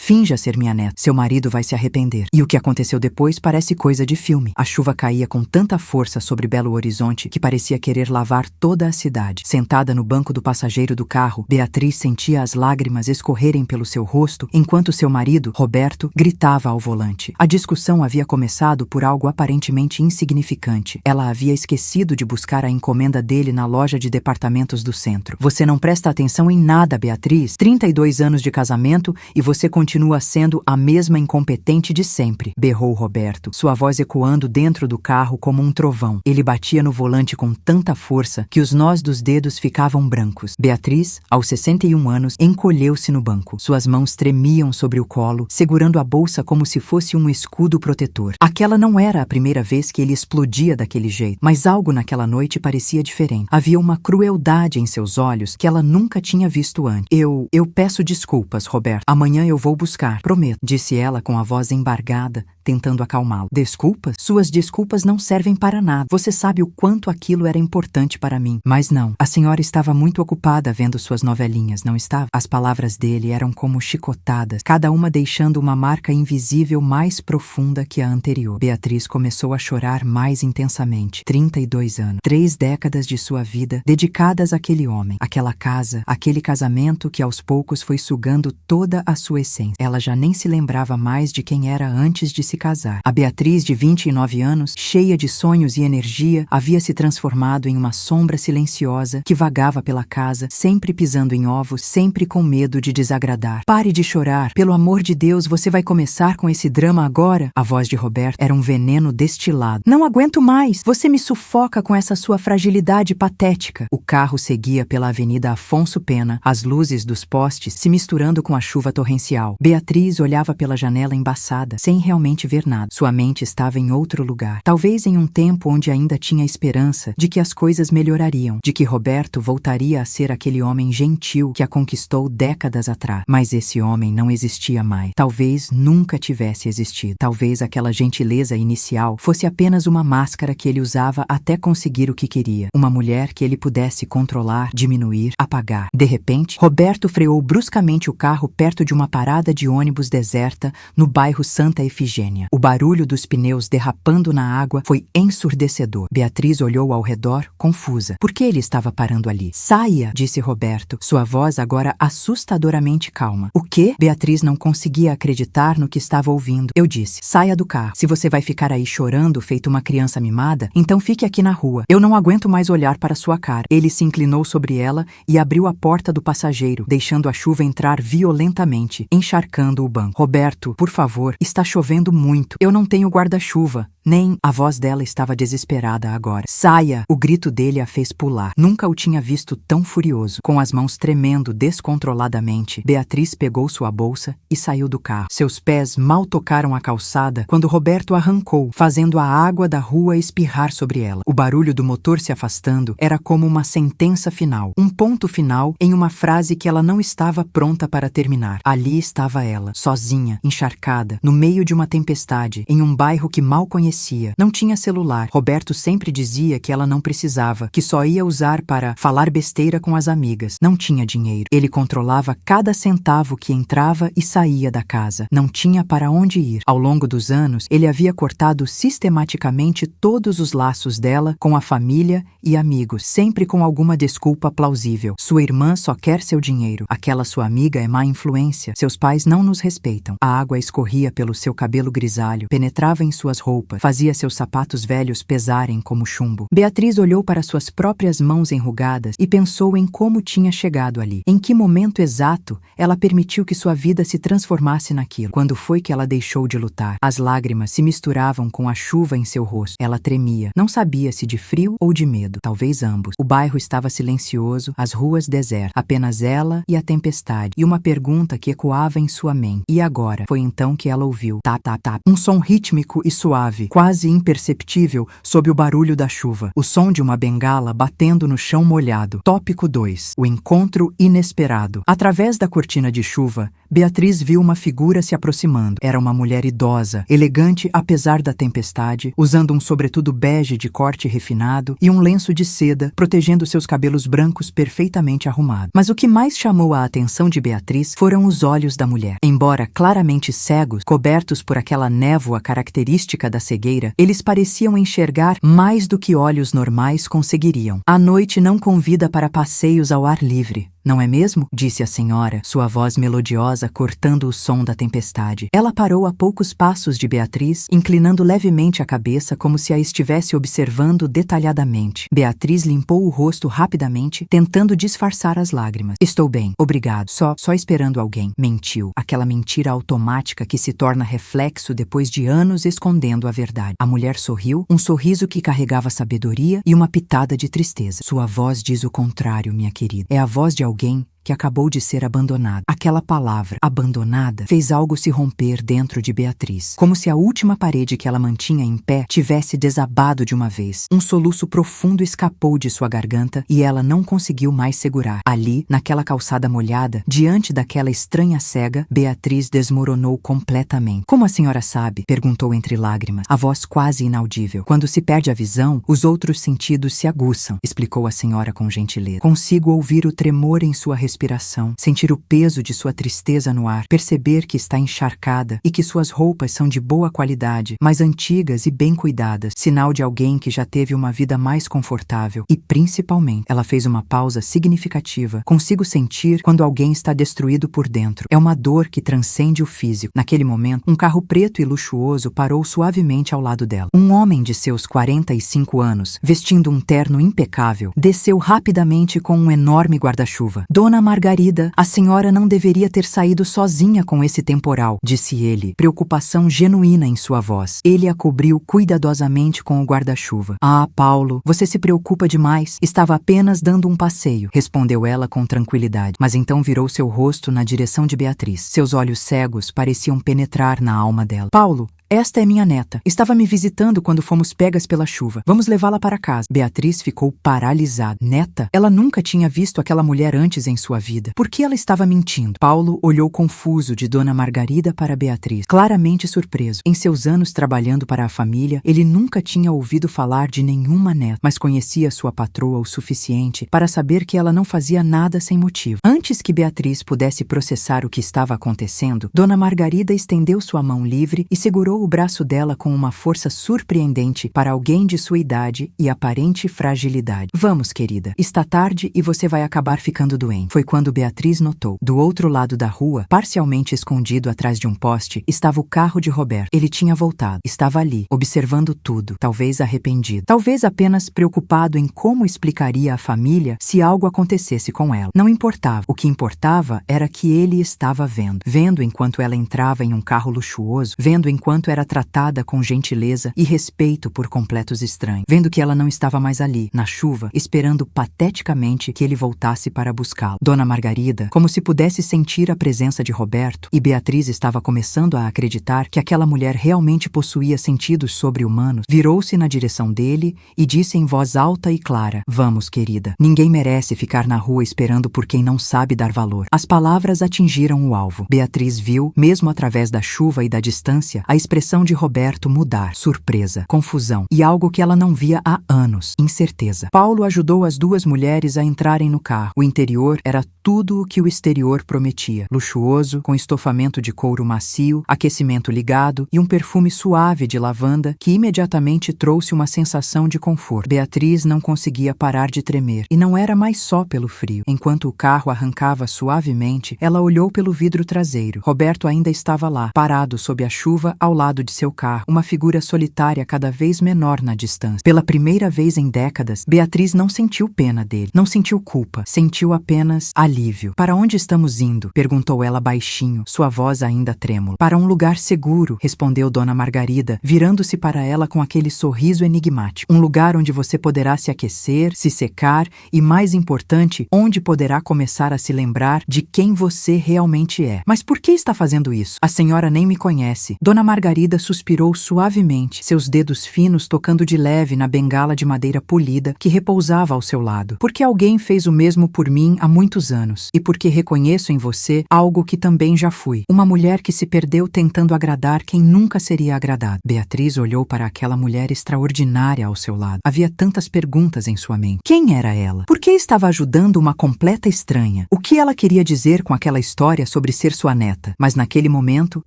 Finja ser minha neta. Seu marido vai se arrepender. E o que aconteceu depois parece coisa de filme. A chuva caía com tanta força sobre Belo Horizonte que parecia querer lavar toda a cidade. Sentada no banco do passageiro do carro, Beatriz sentia as lágrimas escorrerem pelo seu rosto enquanto seu marido, Roberto, gritava ao volante. A discussão havia começado por algo aparentemente insignificante. Ela havia esquecido de buscar a encomenda dele na loja de departamentos do centro. Você não presta atenção em nada, Beatriz. 32 anos de casamento e você continua sendo a mesma incompetente de sempre, berrou Roberto, sua voz ecoando dentro do carro como um trovão. Ele batia no volante com tanta força que os nós dos dedos ficavam brancos. Beatriz, aos 61 anos, encolheu-se no banco. Suas mãos tremiam sobre o colo, segurando a bolsa como se fosse um escudo protetor. Aquela não era a primeira vez que ele explodia daquele jeito, mas algo naquela noite parecia diferente. Havia uma crueldade em seus olhos que ela nunca tinha visto antes. Eu peço desculpas, Roberto. Amanhã eu vou buscar, prometo, disse ela com a voz embargada, tentando acalmá-lo. Desculpas? Suas desculpas não servem para nada. Você sabe o quanto aquilo era importante para mim. Mas não. A senhora estava muito ocupada vendo suas novelinhas, não estava? As palavras dele eram como chicotadas, cada uma deixando uma marca invisível mais profunda que a anterior. Beatriz começou a chorar mais intensamente. 32 anos. 3 décadas de sua vida dedicadas àquele homem, àquela casa, àquele casamento que aos poucos foi sugando toda a sua essência. Ela já nem se lembrava mais de quem era antes de se casar. A Beatriz, de 29 anos, cheia de sonhos e energia, havia se transformado em uma sombra silenciosa que vagava pela casa, sempre pisando em ovos, sempre com medo de desagradar. Pare de chorar. Pelo amor de Deus, você vai começar com esse drama agora? A voz de Roberto era um veneno destilado. Não aguento mais. Você me sufoca com essa sua fragilidade patética. O carro seguia pela Avenida Afonso Pena, as luzes dos postes se misturando com a chuva torrencial. Beatriz olhava pela janela embaçada, sem realmente ver nada. Sua mente estava em outro lugar. Talvez em um tempo onde ainda tinha esperança de que as coisas melhorariam, de que Roberto voltaria a ser aquele homem gentil que a conquistou décadas atrás. Mas esse homem não existia mais. Talvez nunca tivesse existido. Talvez aquela gentileza inicial fosse apenas uma máscara que ele usava até conseguir o que queria. Uma mulher que ele pudesse controlar, diminuir, apagar. De repente, Roberto freou bruscamente o carro perto de uma parada de ônibus deserta no bairro Santa Efigênia. O barulho dos pneus derrapando na água foi ensurdecedor. Beatriz olhou ao redor, confusa. Por que ele estava parando ali? Saia, disse Roberto, sua voz agora assustadoramente calma. O quê? Beatriz não conseguia acreditar no que estava ouvindo. Eu disse, saia do carro. Se você vai ficar aí chorando feito uma criança mimada, então fique aqui na rua. Eu não aguento mais olhar para sua cara. Ele se inclinou sobre ela e abriu a porta do passageiro, deixando a chuva entrar violentamente, encharcando o banco. Roberto, por favor, está chovendo muito. Eu não tenho guarda-chuva. Nem... A voz dela estava desesperada agora. Saia! O grito dele a fez pular. Nunca o tinha visto tão furioso. Com as mãos tremendo descontroladamente, Beatriz pegou sua bolsa e saiu do carro. Seus pés mal tocaram a calçada quando Roberto arrancou, fazendo a água da rua espirrar sobre ela. O barulho do motor se afastando era como uma sentença final. Um ponto final em uma frase que ela não estava pronta para terminar. Ali estava ela, sozinha, encharcada, no meio de uma tempestade, em um bairro que mal conhecia. Não tinha celular. Roberto sempre dizia que ela não precisava, que só ia usar para falar besteira com as amigas. Não tinha dinheiro. Ele controlava cada centavo que entrava e saía da casa. Não tinha para onde ir. Ao longo dos anos, ele havia cortado sistematicamente todos os laços dela com a família e amigos, sempre com alguma desculpa plausível. Sua irmã só quer seu dinheiro. Aquela sua amiga é má influência. Seus pais não nos respeitam. A água escorria pelo seu cabelo grisalho, penetrava em suas roupas, fazia seus sapatos velhos pesarem como chumbo. Beatriz olhou para suas próprias mãos enrugadas e pensou em como tinha chegado ali. Em que momento exato ela permitiu que sua vida se transformasse naquilo? Quando foi que ela deixou de lutar? As lágrimas se misturavam com a chuva em seu rosto. Ela tremia. Não sabia se de frio ou de medo. Talvez ambos. O bairro estava silencioso, as ruas desertas. Apenas ela e a tempestade. E uma pergunta que ecoava em sua mente. E agora? Foi então que ela ouviu. Tap, tap, tap. Um som rítmico e suave, quase imperceptível sob o barulho da chuva. O som de uma bengala batendo no chão molhado. Tópico 2. O encontro inesperado. Através da cortina de chuva, Beatriz viu uma figura se aproximando. Era uma mulher idosa, elegante apesar da tempestade, usando um sobretudo bege de corte refinado e um lenço de seda, protegendo seus cabelos brancos perfeitamente arrumados. Mas o que mais chamou a atenção de Beatriz foram os olhos da mulher. mulher. Embora claramente cegos, cobertos por aquela névoa característica da cegueira, eles pareciam enxergar mais do que olhos normais conseguiriam. A noite não convida para passeios ao ar livre. Não é mesmo? Disse a senhora, sua voz melodiosa cortando o som da tempestade. Ela parou a poucos passos de Beatriz, inclinando levemente a cabeça como se a estivesse observando detalhadamente. Beatriz limpou o rosto rapidamente, tentando disfarçar as lágrimas. Estou bem, obrigado. Só esperando alguém. Mentiu. Aquela mentira automática que se torna reflexo depois de anos escondendo a verdade. A mulher sorriu, um sorriso que carregava sabedoria e uma pitada de tristeza. Sua voz diz o contrário, minha querida. É a voz de alguém que acabou de ser abandonado. Aquela palavra, abandonada, fez algo se romper dentro de Beatriz, como se a última parede que ela mantinha em pé tivesse desabado de uma vez. Um soluço profundo escapou de sua garganta e ela não conseguiu mais segurar. Ali, naquela calçada molhada, diante daquela estranha cega, Beatriz desmoronou completamente. Como a senhora sabe? Perguntou entre lágrimas, a voz quase inaudível. Quando se perde a visão, os outros sentidos se aguçam, explicou a senhora com gentileza. Consigo ouvir o tremor em sua respiração, sentir o peso de sua tristeza no ar, perceber que está encharcada e que suas roupas são de boa qualidade, mas antigas e bem cuidadas, sinal de alguém que já teve uma vida mais confortável. E, principalmente, ela fez uma pausa significativa. Consigo sentir quando alguém está destruído por dentro. É uma dor que transcende o físico. Naquele momento, um carro preto e luxuoso parou suavemente ao lado dela. Um homem de seus 45 anos, vestindo um terno impecável, desceu rapidamente com um enorme guarda-chuva. Dona Margarida, a senhora não deveria ter saído sozinha com esse temporal, disse ele, preocupação genuína em sua voz. Ele a cobriu cuidadosamente com o guarda-chuva. Ah, Paulo, você se preocupa demais. Estava apenas dando um passeio, respondeu ela com tranquilidade. Mas então virou seu rosto na direção de Beatriz. Seus olhos cegos pareciam penetrar na alma dela. Paulo, esta é minha neta. Estava me visitando quando fomos pegas pela chuva. Vamos levá-la para casa. Beatriz ficou paralisada. Neta? Ela nunca tinha visto aquela mulher antes em sua vida. Por que ela estava mentindo? Paulo olhou confuso de Dona Margarida para Beatriz, claramente surpreso. Em seus anos trabalhando para a família, ele nunca tinha ouvido falar de nenhuma neta, mas conhecia sua patroa o suficiente para saber que ela não fazia nada sem motivo. Antes que Beatriz pudesse processar o que estava acontecendo, Dona Margarida estendeu sua mão livre e segurou o braço dela com uma força surpreendente para alguém de sua idade e aparente fragilidade. Vamos, querida. Está tarde e você vai acabar ficando doente. Foi quando Beatriz notou. Do outro lado da rua, parcialmente escondido atrás de um poste, estava o carro de Roberto. Ele tinha voltado. Estava ali, observando tudo, talvez arrependido. Talvez apenas preocupado em como explicaria à família se algo acontecesse com ela. Não importava. O que importava era que ele estava vendo. Vendo enquanto ela entrava em um carro luxuoso, vendo enquanto era tratada com gentileza e respeito por completos estranhos, vendo que ela não estava mais ali, na chuva, esperando pateticamente que ele voltasse para buscá-lo. Dona Margarida, como se pudesse sentir a presença de Roberto, e Beatriz estava começando a acreditar que aquela mulher realmente possuía sentidos sobre-humanos, virou-se na direção dele e disse em voz alta e clara: Vamos, querida. Ninguém merece ficar na rua esperando por quem não sabe dar valor. As palavras atingiram o alvo. Beatriz viu, mesmo através da chuva e da distância, a expressão de Roberto mudar, surpresa, confusão e algo que ela não via há anos, incerteza. Paulo ajudou as duas mulheres a entrarem no carro. O interior era tudo o que o exterior prometia. Luxuoso, com estofamento de couro macio, aquecimento ligado e um perfume suave de lavanda que imediatamente trouxe uma sensação de conforto. Beatriz não conseguia parar de tremer e não era mais só pelo frio. Enquanto o carro arrancava suavemente, ela olhou pelo vidro traseiro. Roberto ainda estava lá, parado sob a chuva ao lado de seu carro, uma figura solitária cada vez menor na distância. Pela primeira vez em décadas, Beatriz não sentiu pena dele, não sentiu culpa, sentiu apenas alívio. Para onde estamos indo? Perguntou ela baixinho, sua voz ainda trêmula. Para um lugar seguro, respondeu Dona Margarida, virando-se para ela com aquele sorriso enigmático. Um lugar onde você poderá se aquecer, se secar e, mais importante, onde poderá começar a se lembrar de quem você realmente é. Mas por que está fazendo isso? A senhora nem me conhece. Dona Margarida Margarida suspirou suavemente, seus dedos finos tocando de leve na bengala de madeira polida que repousava ao seu lado. Porque alguém fez o mesmo por mim há muitos anos, e porque reconheço em você algo que também já fui. Uma mulher que se perdeu tentando agradar quem nunca seria agradado. Beatriz olhou para aquela mulher extraordinária ao seu lado. Havia tantas perguntas em sua mente. Quem era ela? Por que estava ajudando uma completa estranha? O que ela queria dizer com aquela história sobre ser sua neta? Mas naquele momento,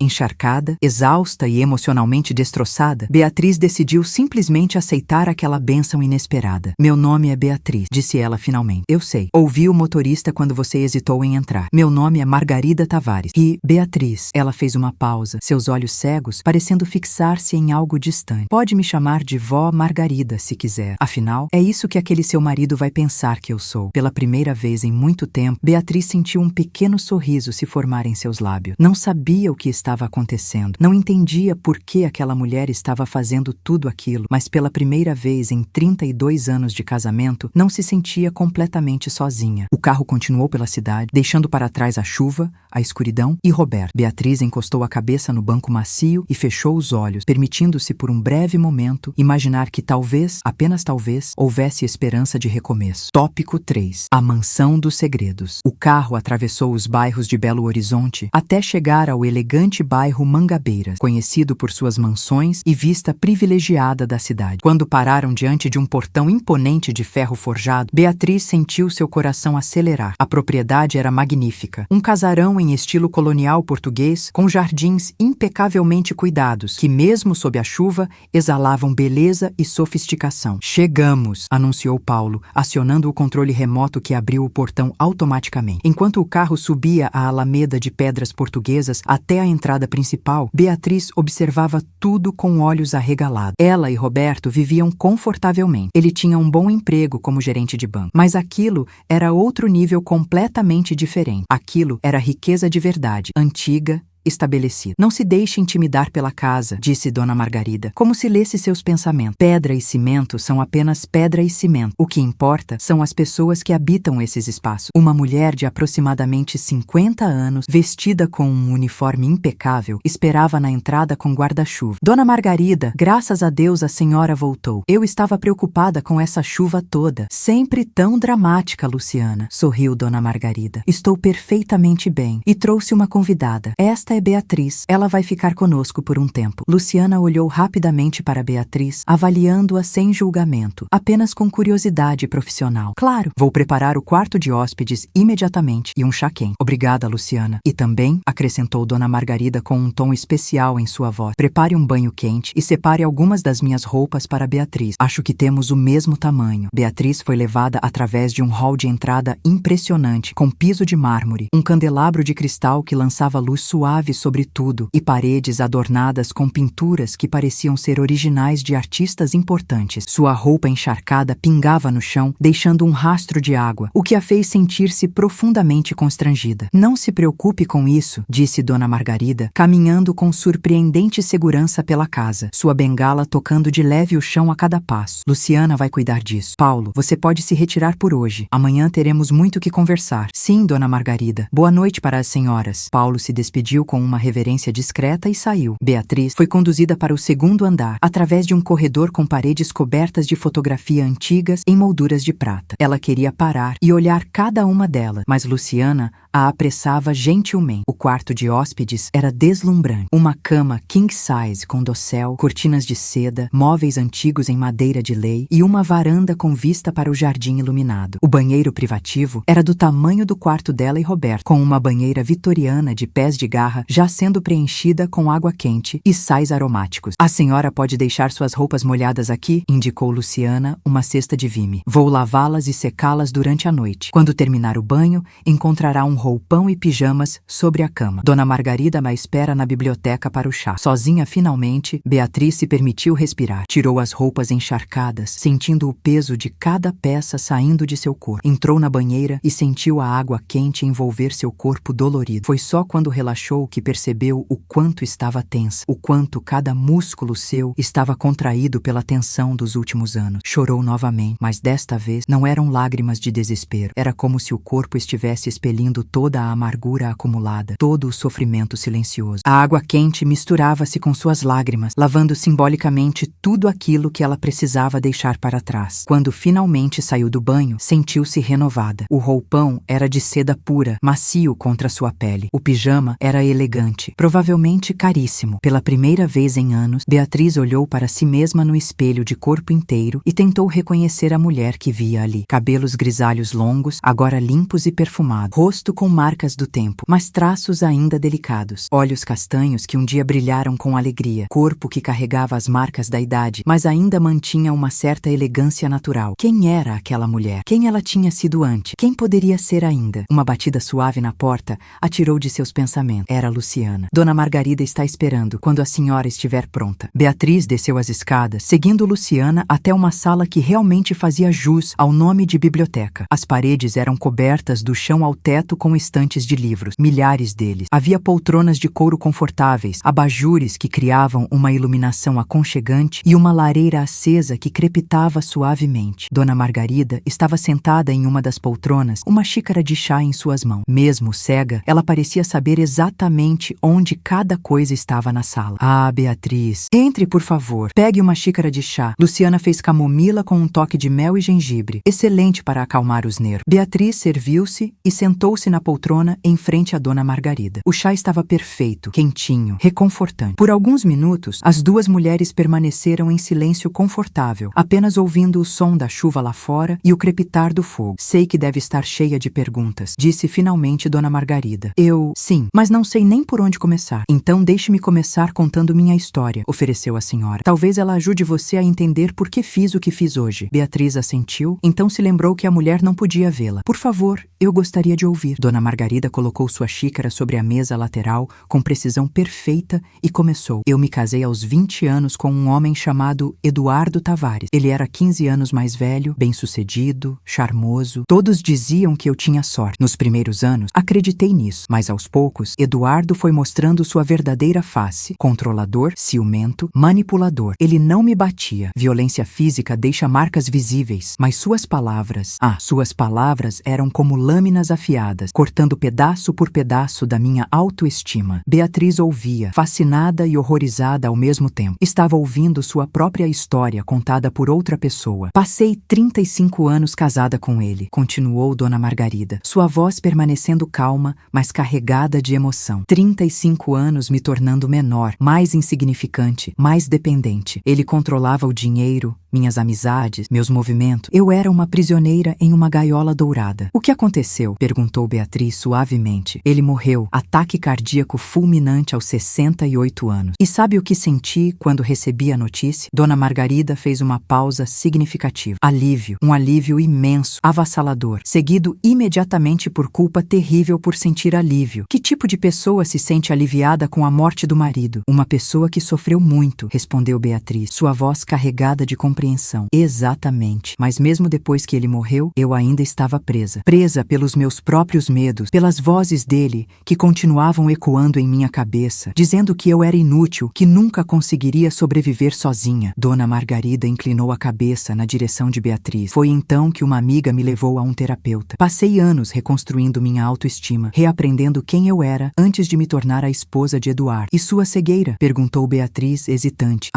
encharcada, exausta e emocionalmente destroçada, Beatriz decidiu simplesmente aceitar aquela bênção inesperada. Meu nome é Beatriz, disse ela finalmente. Eu sei. Ouvi o motorista quando você hesitou em entrar. Meu nome é Margarida Tavares. E, Beatriz, ela fez uma pausa, seus olhos cegos parecendo fixar-se em algo distante. Pode me chamar de vó Margarida, se quiser. Afinal, é isso que aquele seu marido vai pensar que eu sou. Pela primeira vez em muito tempo, Beatriz sentiu um pequeno sorriso se formar em seus lábios. Não sabia o que estava acontecendo. Não entendia por que aquela mulher estava fazendo tudo aquilo, mas pela primeira vez em 32 anos de casamento, não se sentia completamente sozinha. O carro continuou pela cidade, deixando para trás a chuva, a escuridão e Roberto. Beatriz encostou a cabeça no banco macio e fechou os olhos, permitindo-se por um breve momento imaginar que talvez, apenas talvez, houvesse esperança de recomeço. Tópico 3. A Mansão dos Segredos. O carro atravessou os bairros de Belo Horizonte até chegar ao elegante bairro Mangabeiras, conhecido por suas mansões e vista privilegiada da cidade. Quando pararam diante de um portão imponente de ferro forjado, Beatriz sentiu seu coração acelerar. A propriedade era magnífica. Um casarão em estilo colonial português, com jardins impecavelmente cuidados, que mesmo sob a chuva, exalavam beleza e sofisticação. Chegamos, anunciou Paulo, acionando o controle remoto que abriu o portão automaticamente. Enquanto o carro subia a alameda de pedras portuguesas até a entrada principal, Beatriz observava tudo com olhos arregalados. Ela e Roberto viviam confortavelmente. Ele tinha um bom emprego como gerente de banco. Mas aquilo era outro nível completamente diferente. Aquilo era riqueza de verdade, antiga, estabelecida. Não se deixe intimidar pela casa, disse Dona Margarida, como se lesse seus pensamentos. Pedra e cimento são apenas pedra e cimento. O que importa são as pessoas que habitam esses espaços. Uma mulher de aproximadamente 50 anos, vestida com um uniforme impecável, esperava na entrada com guarda-chuva. Dona Margarida, graças a Deus a senhora voltou. Eu estava preocupada com essa chuva toda. Sempre tão dramática, Luciana, sorriu Dona Margarida. Estou perfeitamente bem. E trouxe uma convidada. Esta é Beatriz. Ela vai ficar conosco por um tempo. Luciana olhou rapidamente para Beatriz, avaliando-a sem julgamento, apenas com curiosidade profissional. Claro, vou preparar o quarto de hóspedes imediatamente e um chá quente. Obrigada, Luciana. E também, acrescentou Dona Margarida com um tom especial em sua voz, prepare um banho quente e separe algumas das minhas roupas para Beatriz. Acho que temos o mesmo tamanho. Beatriz foi levada através de um hall de entrada impressionante, com piso de mármore, um candelabro de cristal que lançava luz suave sobre tudo e paredes adornadas com pinturas que pareciam ser originais de artistas importantes. Sua roupa encharcada pingava no chão, deixando um rastro de água, o que a fez sentir-se profundamente constrangida. Não se preocupe com isso, disse Dona Margarida, caminhando com surpreendente segurança pela casa, sua bengala tocando de leve o chão a cada passo. Luciana vai cuidar disso. Paulo, você pode se retirar por hoje. Amanhã teremos muito que conversar. Sim, Dona Margarida. Boa noite para as senhoras. Paulo se despediu com uma reverência discreta e saiu. Beatriz foi conduzida para o segundo andar, através de um corredor com paredes cobertas de fotografia antigas em molduras de prata. Ela queria parar e olhar cada uma delas, mas Luciana a apressava gentilmente. O quarto de hóspedes era deslumbrante. Uma cama king size com dossel, cortinas de seda, móveis antigos em madeira de lei e uma varanda com vista para o jardim iluminado. O banheiro privativo era do tamanho do quarto dela e Roberto, com uma banheira vitoriana de pés de garra já sendo preenchida com água quente e sais aromáticos. A senhora pode deixar suas roupas molhadas aqui, indicou Luciana, uma cesta de vime. Vou lavá-las e secá-las durante a noite. Quando terminar o banho, encontrará um roupão e pijamas sobre a cama. Dona Margarida a espera na biblioteca para o chá. Sozinha, finalmente, Beatriz se permitiu respirar. Tirou as roupas encharcadas, sentindo o peso de cada peça saindo de seu corpo. Entrou na banheira e sentiu a água quente envolver seu corpo dolorido. Foi só quando relaxou que percebeu o quanto estava tensa, o quanto cada músculo seu estava contraído pela tensão dos últimos anos. Chorou novamente, mas desta vez não eram lágrimas de desespero. Era como se o corpo estivesse expelindo toda a amargura acumulada, todo o sofrimento silencioso. A água quente misturava-se com suas lágrimas, lavando simbolicamente tudo aquilo que ela precisava deixar para trás. Quando finalmente saiu do banho, sentiu-se renovada. O roupão era de seda pura, macio contra sua pele. O pijama era elegante, provavelmente caríssimo. Pela primeira vez em anos, Beatriz olhou para si mesma no espelho de corpo inteiro e tentou reconhecer a mulher que via ali. Cabelos grisalhos longos, agora limpos e perfumados. Rosto com marcas do tempo, mas traços ainda delicados. Olhos castanhos que um dia brilharam com alegria. Corpo que carregava as marcas da idade, mas ainda mantinha uma certa elegância natural. Quem era aquela mulher? Quem ela tinha sido antes? Quem poderia ser ainda? Uma batida suave na porta a tirou de seus pensamentos. Era Luciana. Dona Margarida está esperando quando a senhora estiver pronta. Beatriz desceu as escadas, seguindo Luciana até uma sala que realmente fazia jus ao nome de biblioteca. As paredes eram cobertas do chão ao teto com estantes de livros, milhares deles. Havia poltronas de couro confortáveis, abajures que criavam uma iluminação aconchegante e uma lareira acesa que crepitava suavemente. Dona Margarida estava sentada em uma das poltronas, uma xícara de chá em suas mãos. Mesmo cega, ela parecia saber exatamente onde cada coisa estava na sala. Ah, Beatriz, entre, por favor. Pegue uma xícara de chá. Luciana fez camomila com um toque de mel e gengibre. Excelente para acalmar os nervos. Beatriz serviu-se e sentou-se na poltrona em frente à Dona Margarida. O chá estava perfeito, quentinho, reconfortante. Por alguns minutos, as duas mulheres permaneceram em silêncio confortável, apenas ouvindo o som da chuva lá fora e o crepitar do fogo. Sei que deve estar cheia de perguntas, disse finalmente Dona Margarida. Sim, mas não sei nem por onde começar. Então deixe-me começar contando minha história, ofereceu a senhora. Talvez ela ajude você a entender por que fiz o que fiz hoje. Beatriz assentiu, então se lembrou que a mulher não podia vê-la. Por favor, eu gostaria de ouvir. Dona Margarida colocou sua xícara sobre a mesa lateral com precisão perfeita e começou. Eu me casei aos 20 anos com um homem chamado Eduardo Tavares. Ele era 15 anos mais velho, bem-sucedido, charmoso. Todos diziam que eu tinha sorte. Nos primeiros anos, acreditei nisso, mas aos poucos, Eduardo foi mostrando sua verdadeira face. Controlador, ciumento, manipulador. Ele não me batia. Violência física deixa marcas visíveis, mas suas palavras eram como lâminas afiadas, cortando pedaço por pedaço da minha autoestima. Beatriz ouvia, fascinada e horrorizada ao mesmo tempo. Estava ouvindo sua própria história contada por outra pessoa. Passei 35 anos casada com ele, continuou Dona Margarida, sua voz permanecendo calma, mas carregada de emoção. 35 anos me tornando menor, mais insignificante, mais dependente. Ele controlava o dinheiro, minhas amizades, meus movimentos. Eu era uma prisioneira em uma gaiola dourada. O que aconteceu? Perguntou Beatriz suavemente. Ele morreu. Ataque cardíaco fulminante aos 68 anos. E sabe o que senti quando recebi a notícia? Dona Margarida fez uma pausa significativa. Alívio. Um alívio imenso, avassalador, seguido imediatamente por culpa terrível por sentir alívio. Que tipo de pessoa se sente aliviada com a morte do marido? Uma pessoa que sofreu muito, respondeu Beatriz, sua voz carregada de compreensão. Exatamente. Mas mesmo depois que ele morreu, eu ainda estava presa. Presa pelos meus próprios medos, pelas vozes dele que continuavam ecoando em minha cabeça, dizendo que eu era inútil, que nunca conseguiria sobreviver sozinha. Dona Margarida inclinou a cabeça na direção de Beatriz. Foi então que uma amiga me levou a um terapeuta. Passei anos reconstruindo minha autoestima, reaprendendo quem eu era antes de me tornar a esposa de Eduardo. E sua cegueira? Perguntou Beatriz, hesitante.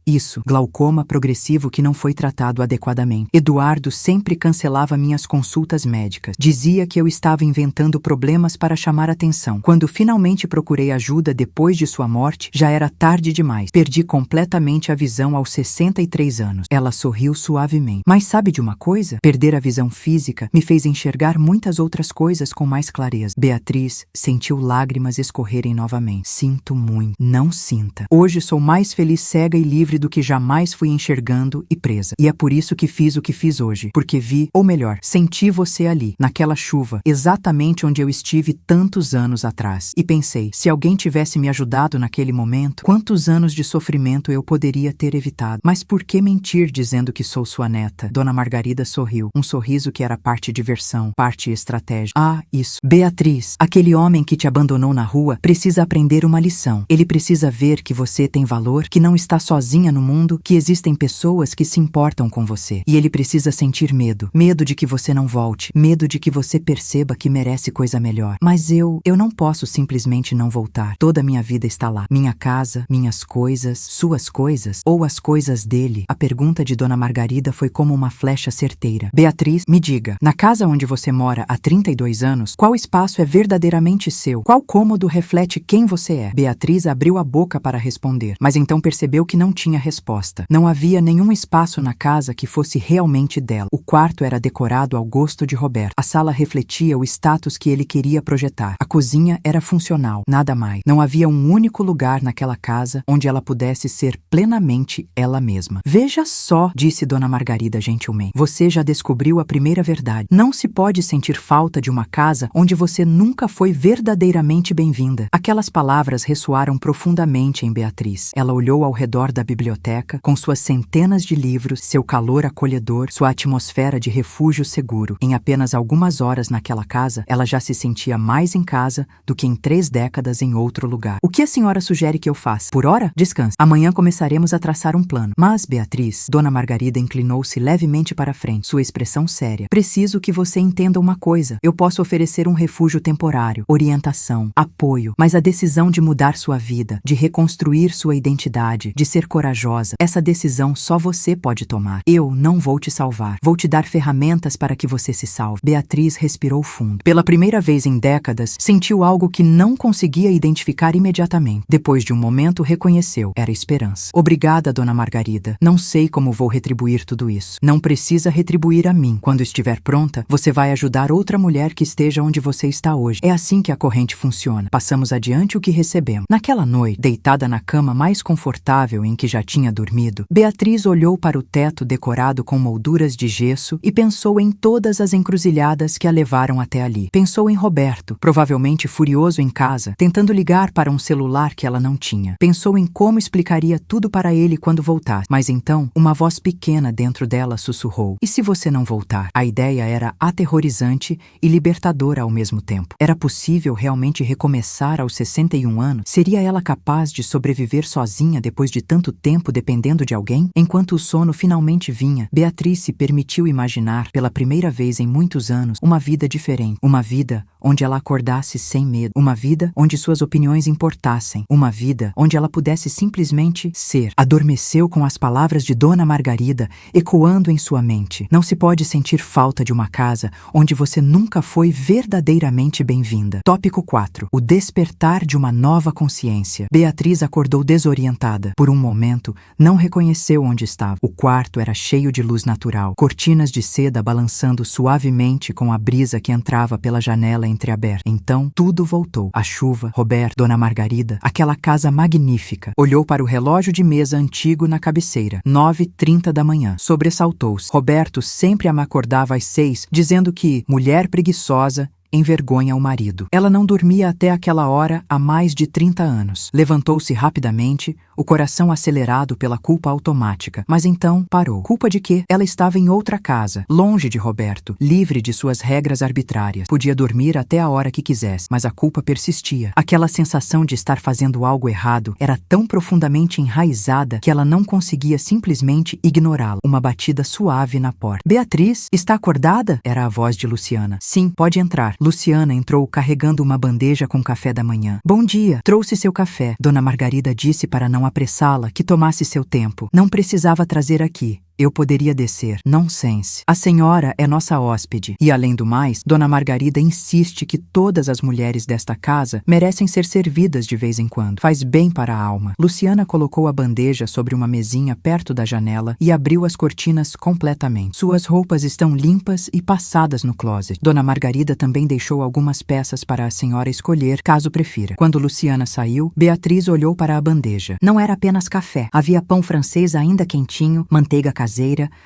Isso, glaucoma progressivo que não foi tratado adequadamente. Eduardo sempre cancelava minhas consultas médicas. Dizia que eu estava inventando problemas para chamar atenção. Quando finalmente procurei ajuda depois de sua morte, já era tarde demais. Perdi completamente a visão aos 63 anos. Ela sorriu suavemente. Mas sabe de uma coisa? Perder a visão física me fez enxergar muitas outras coisas com mais clareza. Beatriz sentiu lágrimas escorrerem novamente. Sinto muito. Não sinta. Hoje sou mais feliz cega e livre livre do que jamais fui enxergando e presa. E é por isso que fiz o que fiz hoje. Porque vi, ou melhor, senti você ali, naquela chuva, exatamente onde eu estive tantos anos atrás. E pensei, se alguém tivesse me ajudado naquele momento, quantos anos de sofrimento eu poderia ter evitado. Mas por que mentir dizendo que sou sua neta? Dona Margarida sorriu, um sorriso que era parte diversão, parte estratégia. Ah, isso. Beatriz, aquele homem que te abandonou na rua precisa aprender uma lição. Ele precisa ver que você tem valor, que não está sozinha no mundo, que existem pessoas que se importam com você. E ele precisa sentir medo. Medo de que você não volte. Medo de que você perceba que merece coisa melhor. Mas eu não posso simplesmente não voltar. Toda a minha vida está lá. Minha casa, minhas coisas, suas coisas, ou as coisas dele. A pergunta de Dona Margarida foi como uma flecha certeira. Beatriz, me diga, na casa onde você mora há 32 anos, qual espaço é verdadeiramente seu? Qual cômodo reflete quem você é? Beatriz abriu a boca para responder, mas então percebeu que não tinha resposta. Não havia nenhum espaço na casa que fosse realmente dela. O quarto era decorado ao gosto de Roberto. A sala refletia o status que ele queria projetar. A cozinha era funcional, nada mais. Não havia um único lugar naquela casa onde ela pudesse ser plenamente ela mesma. Veja só, disse Dona Margarida gentilmente. Você já descobriu a primeira verdade. Não se pode sentir falta de uma casa onde você nunca foi verdadeiramente bem-vinda. Aquelas palavras ressoaram profundamente em Beatriz. Ela olhou ao redor da biblioteca, com suas centenas de livros, seu calor acolhedor, sua atmosfera de refúgio seguro. Em apenas algumas horas naquela casa, ela já se sentia mais em casa do que em 3 décadas em outro lugar. O que a senhora sugere que eu faça? Por hora, descanse. Amanhã começaremos a traçar um plano. Mas, Beatriz, Dona Margarida inclinou-se levemente para frente, sua expressão séria. Preciso que você entenda uma coisa. Eu posso oferecer um refúgio temporário, orientação, apoio, mas a decisão de mudar sua vida, de reconstruir sua identidade, de ser corajosa, essa decisão só você pode tomar. Eu não vou te salvar. Vou te dar ferramentas para que você se salve. Beatriz respirou fundo. Pela primeira vez em décadas, sentiu algo que não conseguia identificar imediatamente. Depois de um momento, reconheceu. Era esperança. Obrigada, Dona Margarida. Não sei como vou retribuir tudo isso. Não precisa retribuir a mim. Quando estiver pronta, você vai ajudar outra mulher que esteja onde você está hoje. É assim que a corrente funciona. Passamos adiante o que recebemos. Naquela noite, deitada na cama mais confortável em que já tinha dormido, Beatriz olhou para o teto decorado com molduras de gesso e pensou em todas as encruzilhadas que a levaram até ali. Pensou em Roberto, provavelmente furioso em casa, tentando ligar para um celular que ela não tinha. Pensou em como explicaria tudo para ele quando voltasse. Mas então, uma voz pequena dentro dela sussurrou: "E se você não voltar?" A ideia era aterrorizante e libertadora ao mesmo tempo. Era possível realmente recomeçar aos 61 anos? Seria ela capaz de sobreviver sozinha depois de tanto tempo dependendo de alguém? Enquanto o sono finalmente vinha, Beatriz se permitiu imaginar, pela primeira vez em muitos anos, uma vida diferente. Uma vida onde ela acordasse sem medo. Uma vida onde suas opiniões importassem. Uma vida onde ela pudesse simplesmente ser. Adormeceu com as palavras de Dona Margarida ecoando em sua mente. Não se pode sentir falta de uma casa onde você nunca foi verdadeiramente bem-vinda. Tópico 4. O despertar de uma nova consciência. Beatriz acordou desorientada. Por um momento, não reconheceu onde estava. O quarto era cheio de luz natural. Cortinas de seda balançando suavemente com a brisa que entrava pela janela entreaberta. Então, tudo voltou. A chuva, Roberto, Dona Margarida, aquela casa magnífica. Olhou para o relógio de mesa antigo na cabeceira. 9h30 da manhã. Sobressaltou-se. Roberto sempre a acordava às 6, dizendo que, mulher preguiçosa, envergonha o marido. Ela não dormia até aquela hora há mais de 30 anos. Levantou-se rapidamente, o coração acelerado pela culpa automática. Mas então parou. Culpa de quê? Ela estava em outra casa, longe de Roberto, livre de suas regras arbitrárias. Podia dormir até a hora que quisesse, mas a culpa persistia. Aquela sensação de estar fazendo algo errado era tão profundamente enraizada que ela não conseguia simplesmente ignorá-la. Uma batida suave na porta. "Beatriz, está acordada?" Era a voz de Luciana. "Sim, pode entrar." Luciana entrou carregando uma bandeja com café da manhã. "Bom dia, trouxe seu café." Dona Margarida disse para não apressá-la, que tomasse seu tempo. "Não precisava trazer aqui. Eu poderia descer. Nonsense. A senhora é nossa hóspede. E além do mais, Dona Margarida insiste que todas as mulheres desta casa merecem ser servidas de vez em quando. Faz bem para a alma. Luciana colocou a bandeja sobre uma mesinha perto da janela e abriu as cortinas completamente. Suas roupas estão limpas e passadas no closet. Dona Margarida também deixou algumas peças para a senhora escolher, caso prefira. Quando Luciana saiu, Beatriz olhou para a bandeja. Não era apenas café. Havia pão francês ainda quentinho, manteiga caseira,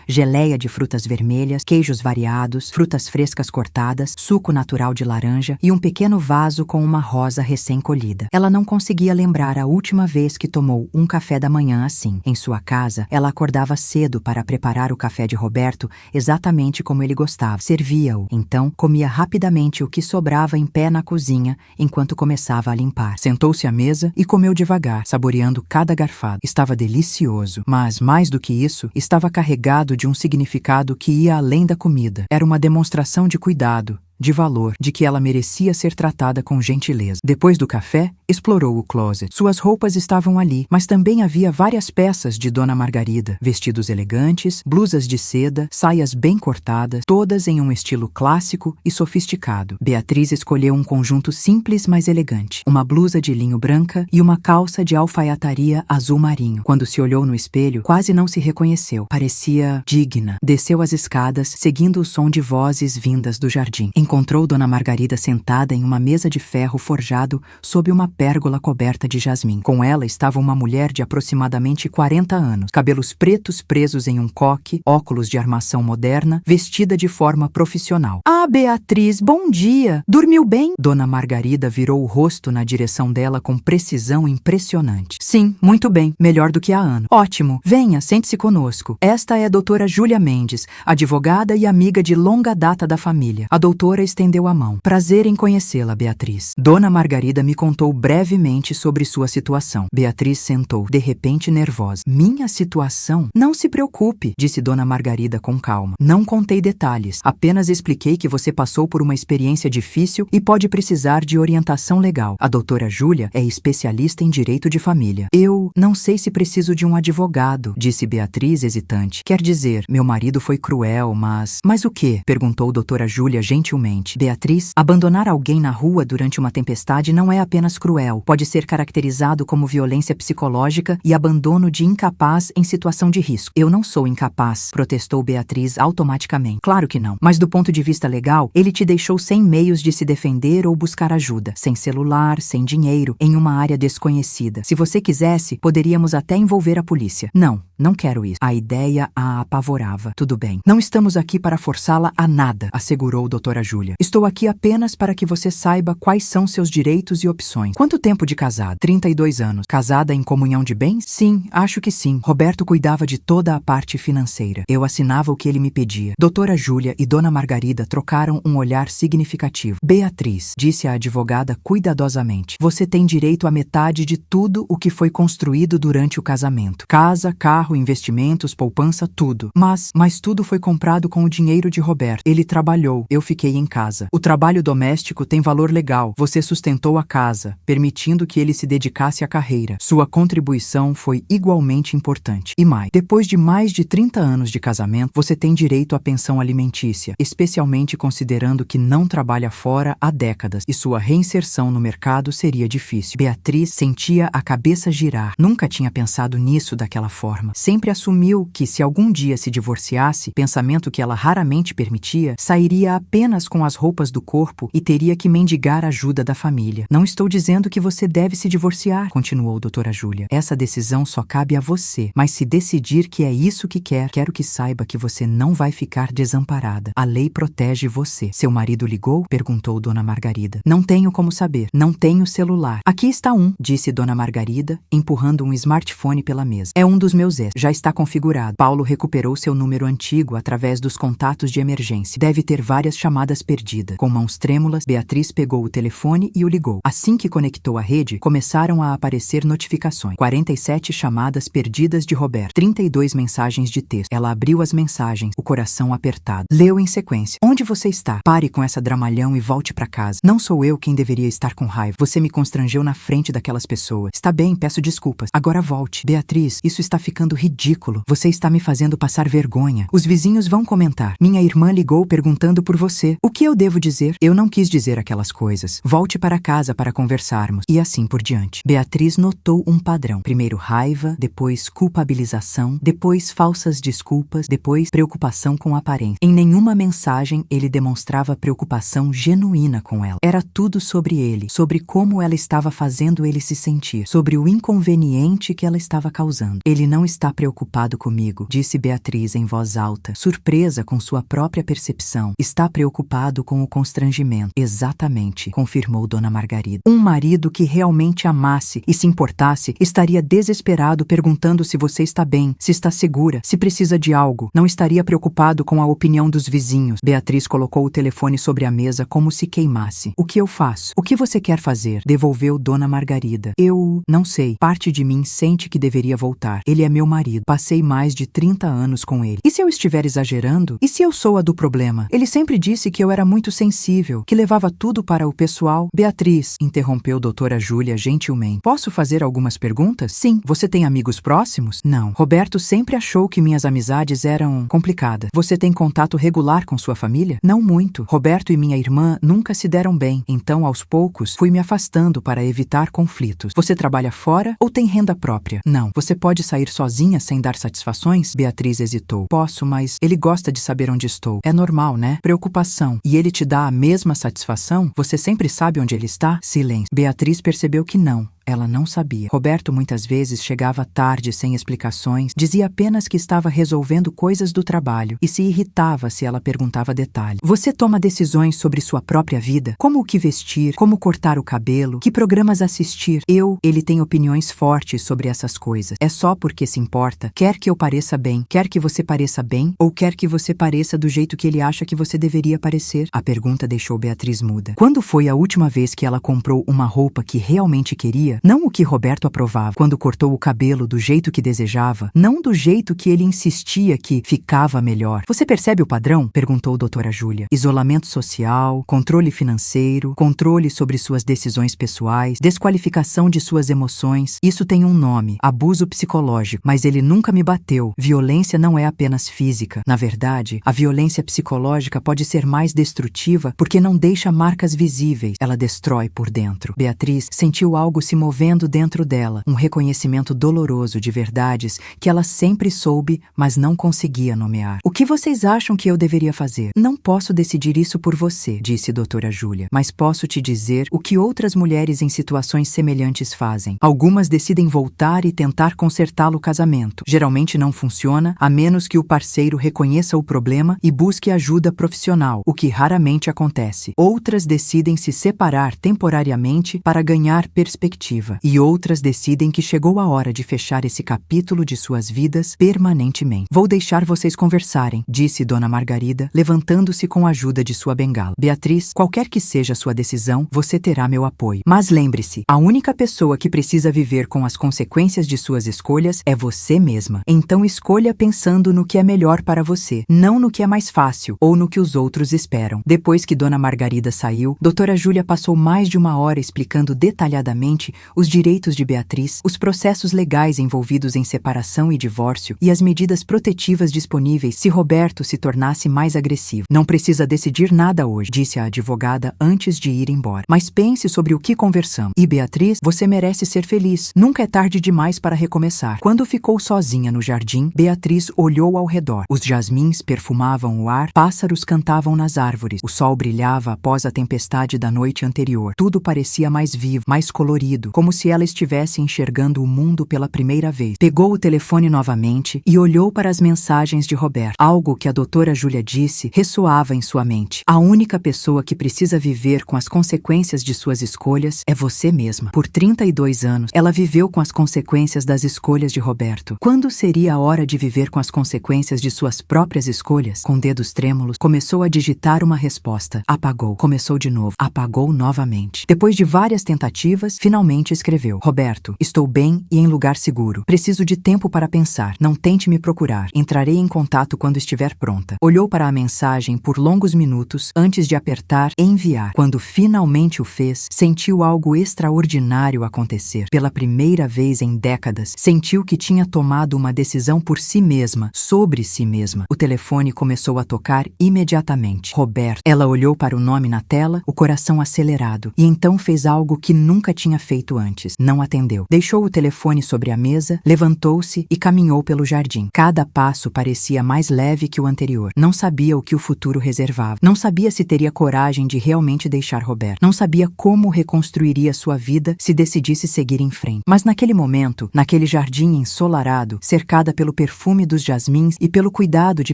geleia de frutas vermelhas, queijos variados, frutas frescas cortadas, suco natural de laranja e um pequeno vaso com uma rosa recém-colhida. Ela não conseguia lembrar a última vez que tomou um café da manhã assim. Em sua casa, ela acordava cedo para preparar o café de Roberto exatamente como ele gostava. Servia-o. Então, comia rapidamente o que sobrava em pé na cozinha enquanto começava a limpar. Sentou-se à mesa e comeu devagar, saboreando cada garfada. Estava delicioso, mas mais do que isso, estava carregado de um significado que ia além da comida. Era uma demonstração de cuidado, de valor, de que ela merecia ser tratada com gentileza. Depois do café, explorou o closet. Suas roupas estavam ali, mas também havia várias peças de Dona Margarida. Vestidos elegantes, blusas de seda, saias bem cortadas, todas em um estilo clássico e sofisticado. Beatriz escolheu um conjunto simples, mas elegante. Uma blusa de linho branca e uma calça de alfaiataria azul marinho. Quando se olhou no espelho, quase não se reconheceu. Parecia digna. Desceu as escadas, seguindo o som de vozes vindas do jardim. Encontrou Dona Margarida sentada em uma mesa de ferro forjado sob uma pérgola coberta de jasmim. Com ela estava uma mulher de aproximadamente 40 anos, cabelos pretos presos em um coque, óculos de armação moderna, vestida de forma profissional. Ah, Beatriz, bom dia! Dormiu bem? Dona Margarida virou o rosto na direção dela com precisão impressionante. Sim, muito bem, melhor do que há ano. Ótimo, venha, sente-se conosco. Esta é a doutora Júlia Mendes, advogada e amiga de longa data da família. A doutora estendeu a mão. Prazer em conhecê-la, Beatriz. Dona Margarida me contou brevemente sobre sua situação. Beatriz sentou, de repente nervosa. Minha situação? Não se preocupe, disse Dona Margarida com calma. Não contei detalhes. Apenas expliquei que você passou por uma experiência difícil e pode precisar de orientação legal. A doutora Júlia é especialista em direito de família. Eu não sei se preciso de um advogado, disse Beatriz hesitante. Quer dizer, meu marido foi cruel, mas... Mas o quê? Perguntou doutora Júlia gentilmente. Beatriz, abandonar alguém na rua durante uma tempestade não é apenas cruel. Pode ser caracterizado como violência psicológica e abandono de incapaz em situação de risco. Eu não sou incapaz, protestou Beatriz automaticamente. Claro que não. Mas do ponto de vista legal, ele te deixou sem meios de se defender ou buscar ajuda. Sem celular, sem dinheiro, em uma área desconhecida. Se você quisesse, poderíamos até envolver a polícia. Não quero isso. A ideia a apavorava. Tudo bem. Não estamos aqui para forçá-la a nada, assegurou doutora Júlia. Estou aqui apenas para que você saiba quais são seus direitos e opções. Quanto tempo de casada? 32 anos. Casada em comunhão de bens? Sim, acho que sim. Roberto cuidava de toda a parte financeira. Eu assinava o que ele me pedia. Doutora Júlia e Dona Margarida trocaram um olhar significativo. Beatriz, disse a advogada cuidadosamente, você tem direito à metade de tudo o que foi construído durante o casamento. Casa, carro, investimentos, poupança, tudo. Mas tudo foi comprado com o dinheiro de Roberto. Ele trabalhou. Eu fiquei em casa. O trabalho doméstico tem valor legal. Você sustentou a casa, permitindo que ele se dedicasse à carreira. Sua contribuição foi igualmente importante. E mais, depois de mais de 30 anos de casamento, você tem direito à pensão alimentícia, especialmente considerando que não trabalha fora há décadas e sua reinserção no mercado seria difícil. Beatriz sentia a cabeça girar. Nunca tinha pensado nisso daquela forma. Sempre assumiu que se algum dia se divorciasse, pensamento que ela raramente permitia, sairia apenas com as roupas do corpo e teria que mendigar ajuda da família. Não estou dizendo que você deve se divorciar, continuou doutora Júlia. Essa decisão só cabe a você, mas se decidir que é isso que quer, quero que saiba que você não vai ficar desamparada. A lei protege você. Seu marido ligou? Perguntou Dona Margarida. Não tenho como saber. Não tenho celular. Aqui está um, disse Dona Margarida, empurrando um smartphone pela mesa. É um dos meus ex. Já está configurado. Paulo recuperou seu número antigo através dos contatos de emergência. Deve ter várias chamadas perdida. Com mãos trêmulas, Beatriz pegou o telefone e o ligou. Assim que conectou a rede, começaram a aparecer notificações. 47 chamadas perdidas de Roberto. 32 mensagens de texto. Ela abriu as mensagens, o coração apertado. Leu em sequência. Onde você está? Pare com essa dramalhão e volte para casa. Não sou eu quem deveria estar com raiva. Você me constrangeu na frente daquelas pessoas. Está bem, peço desculpas. Agora volte. Beatriz, isso está ficando ridículo. Você está me fazendo passar vergonha. Os vizinhos vão comentar. Minha irmã ligou perguntando por você. O que eu devo dizer? Eu não quis dizer aquelas coisas. Volte para casa para conversarmos. E assim por diante. Beatriz notou um padrão. Primeiro raiva, depois culpabilização, depois falsas desculpas, depois preocupação com a aparência. Em nenhuma mensagem ele demonstrava preocupação genuína com ela. Era tudo sobre ele, sobre como ela estava fazendo ele se sentir, sobre o inconveniente que ela estava causando. Ele não está preocupado comigo, disse Beatriz em voz alta, surpresa com sua própria percepção. Está preocupado com o constrangimento. Exatamente, confirmou Dona Margarida. Um marido que realmente amasse e se importasse estaria desesperado perguntando se você está bem, se está segura, se precisa de algo. Não estaria preocupado com a opinião dos vizinhos. Beatriz colocou o telefone sobre a mesa como se queimasse. O que eu faço? O que você quer fazer? Devolveu Dona Margarida. Eu não sei. Parte de mim sente que deveria voltar. Ele é meu marido. Passei mais de 30 anos com ele. E se eu estiver exagerando? E se eu sou a do problema? Ele sempre disse que eu era muito sensível, que levava tudo para o pessoal. Beatriz, interrompeu doutora Júlia gentilmente. Posso fazer algumas perguntas? Sim. Você tem amigos próximos? Não. Roberto sempre achou que minhas amizades eram complicadas. Você tem contato regular com sua família? Não muito. Roberto e minha irmã nunca se deram bem. Então, aos poucos, fui me afastando para evitar conflitos. Você trabalha fora ou tem renda própria? Não. Você pode sair sozinha sem dar satisfações? Beatriz hesitou. Posso, mas ele gosta de saber onde estou. É normal, né? Preocupação. E ele te dá a mesma satisfação? Você sempre sabe onde ele está? Silêncio. Beatriz percebeu que não. Ela não sabia. Roberto muitas vezes chegava tarde sem explicações, dizia apenas que estava resolvendo coisas do trabalho e se irritava se ela perguntava detalhes. Você toma decisões sobre sua própria vida? Como o que vestir? Como cortar o cabelo? Que programas assistir? Ele tem opiniões fortes sobre essas coisas. É só porque se importa. Quer que eu pareça bem? Quer que você pareça bem? Ou quer que você pareça do jeito que ele acha que você deveria parecer? A pergunta deixou Beatriz muda. Quando foi a última vez que ela comprou uma roupa que realmente queria? Não o que Roberto aprovava. Quando cortou o cabelo do jeito que desejava, não do jeito que ele insistia que ficava melhor. Você percebe o padrão? Perguntou doutora Júlia. Isolamento social, controle financeiro, controle sobre suas decisões pessoais, desqualificação de suas emoções. Isso tem um nome, abuso psicológico. Mas ele nunca me bateu. Violência não é apenas física. Na verdade, a violência psicológica pode ser mais destrutiva porque não deixa marcas visíveis. Ela destrói por dentro. Beatriz sentiu algo se movendo dentro dela, um reconhecimento doloroso de verdades que ela sempre soube, mas não conseguia nomear. O que vocês acham que eu deveria fazer? Não posso decidir isso por você, disse doutora Júlia, mas posso te dizer o que outras mulheres em situações semelhantes fazem. Algumas decidem voltar e tentar consertá-lo casamento. Geralmente não funciona, a menos que o parceiro reconheça o problema e busque ajuda profissional, o que raramente acontece. Outras decidem se separar temporariamente para ganhar perspectiva. E outras decidem que chegou a hora de fechar esse capítulo de suas vidas permanentemente. Vou deixar vocês conversarem, disse Dona Margarida, levantando-se com a ajuda de sua bengala. Beatriz, qualquer que seja sua decisão, você terá meu apoio. Mas lembre-se, a única pessoa que precisa viver com as consequências de suas escolhas é você mesma. Então escolha pensando no que é melhor para você, não no que é mais fácil ou no que os outros esperam. Depois que Dona Margarida saiu, doutora Júlia passou mais de uma hora explicando detalhadamente os direitos de Beatriz, os processos legais envolvidos em separação e divórcio e as medidas protetivas disponíveis se Roberto se tornasse mais agressivo. Não precisa decidir nada hoje, disse a advogada antes de ir embora. Mas pense sobre o que conversamos. E Beatriz, você merece ser feliz. Nunca é tarde demais para recomeçar. Quando ficou sozinha no jardim, Beatriz olhou ao redor. Os jasmins perfumavam o ar, pássaros cantavam nas árvores. O sol brilhava após a tempestade da noite anterior. Tudo parecia mais vivo, mais colorido, como se ela estivesse enxergando o mundo pela primeira vez. Pegou o telefone novamente e olhou para as mensagens de Roberto. Algo que a doutora Júlia disse ressoava em sua mente. A única pessoa que precisa viver com as consequências de suas escolhas é você mesma. Por 32 anos, ela viveu com as consequências das escolhas de Roberto. Quando seria a hora de viver com as consequências de suas próprias escolhas? Com dedos trêmulos, começou a digitar uma resposta. Apagou. Começou de novo. Apagou novamente. Depois de várias tentativas, finalmente escreveu: Roberto, estou bem e em lugar seguro. Preciso de tempo para pensar. Não tente me procurar. Entrarei em contato quando estiver pronta. Olhou para a mensagem por longos minutos antes de apertar enviar. Quando finalmente o fez, sentiu algo extraordinário acontecer. Pela primeira vez em décadas, sentiu que tinha tomado uma decisão por si mesma, sobre si mesma. O telefone começou a tocar imediatamente. Roberto. Ela olhou para o nome na tela, o coração acelerado, e então fez algo que nunca tinha feito antes. Não atendeu. Deixou o telefone sobre a mesa, levantou-se e caminhou pelo jardim. Cada passo parecia mais leve que o anterior. Não sabia o que o futuro reservava. Não sabia se teria coragem de realmente deixar Roberto. Não sabia como reconstruiria sua vida se decidisse seguir em frente. Mas naquele momento, naquele jardim ensolarado, cercada pelo perfume dos jasmins e pelo cuidado de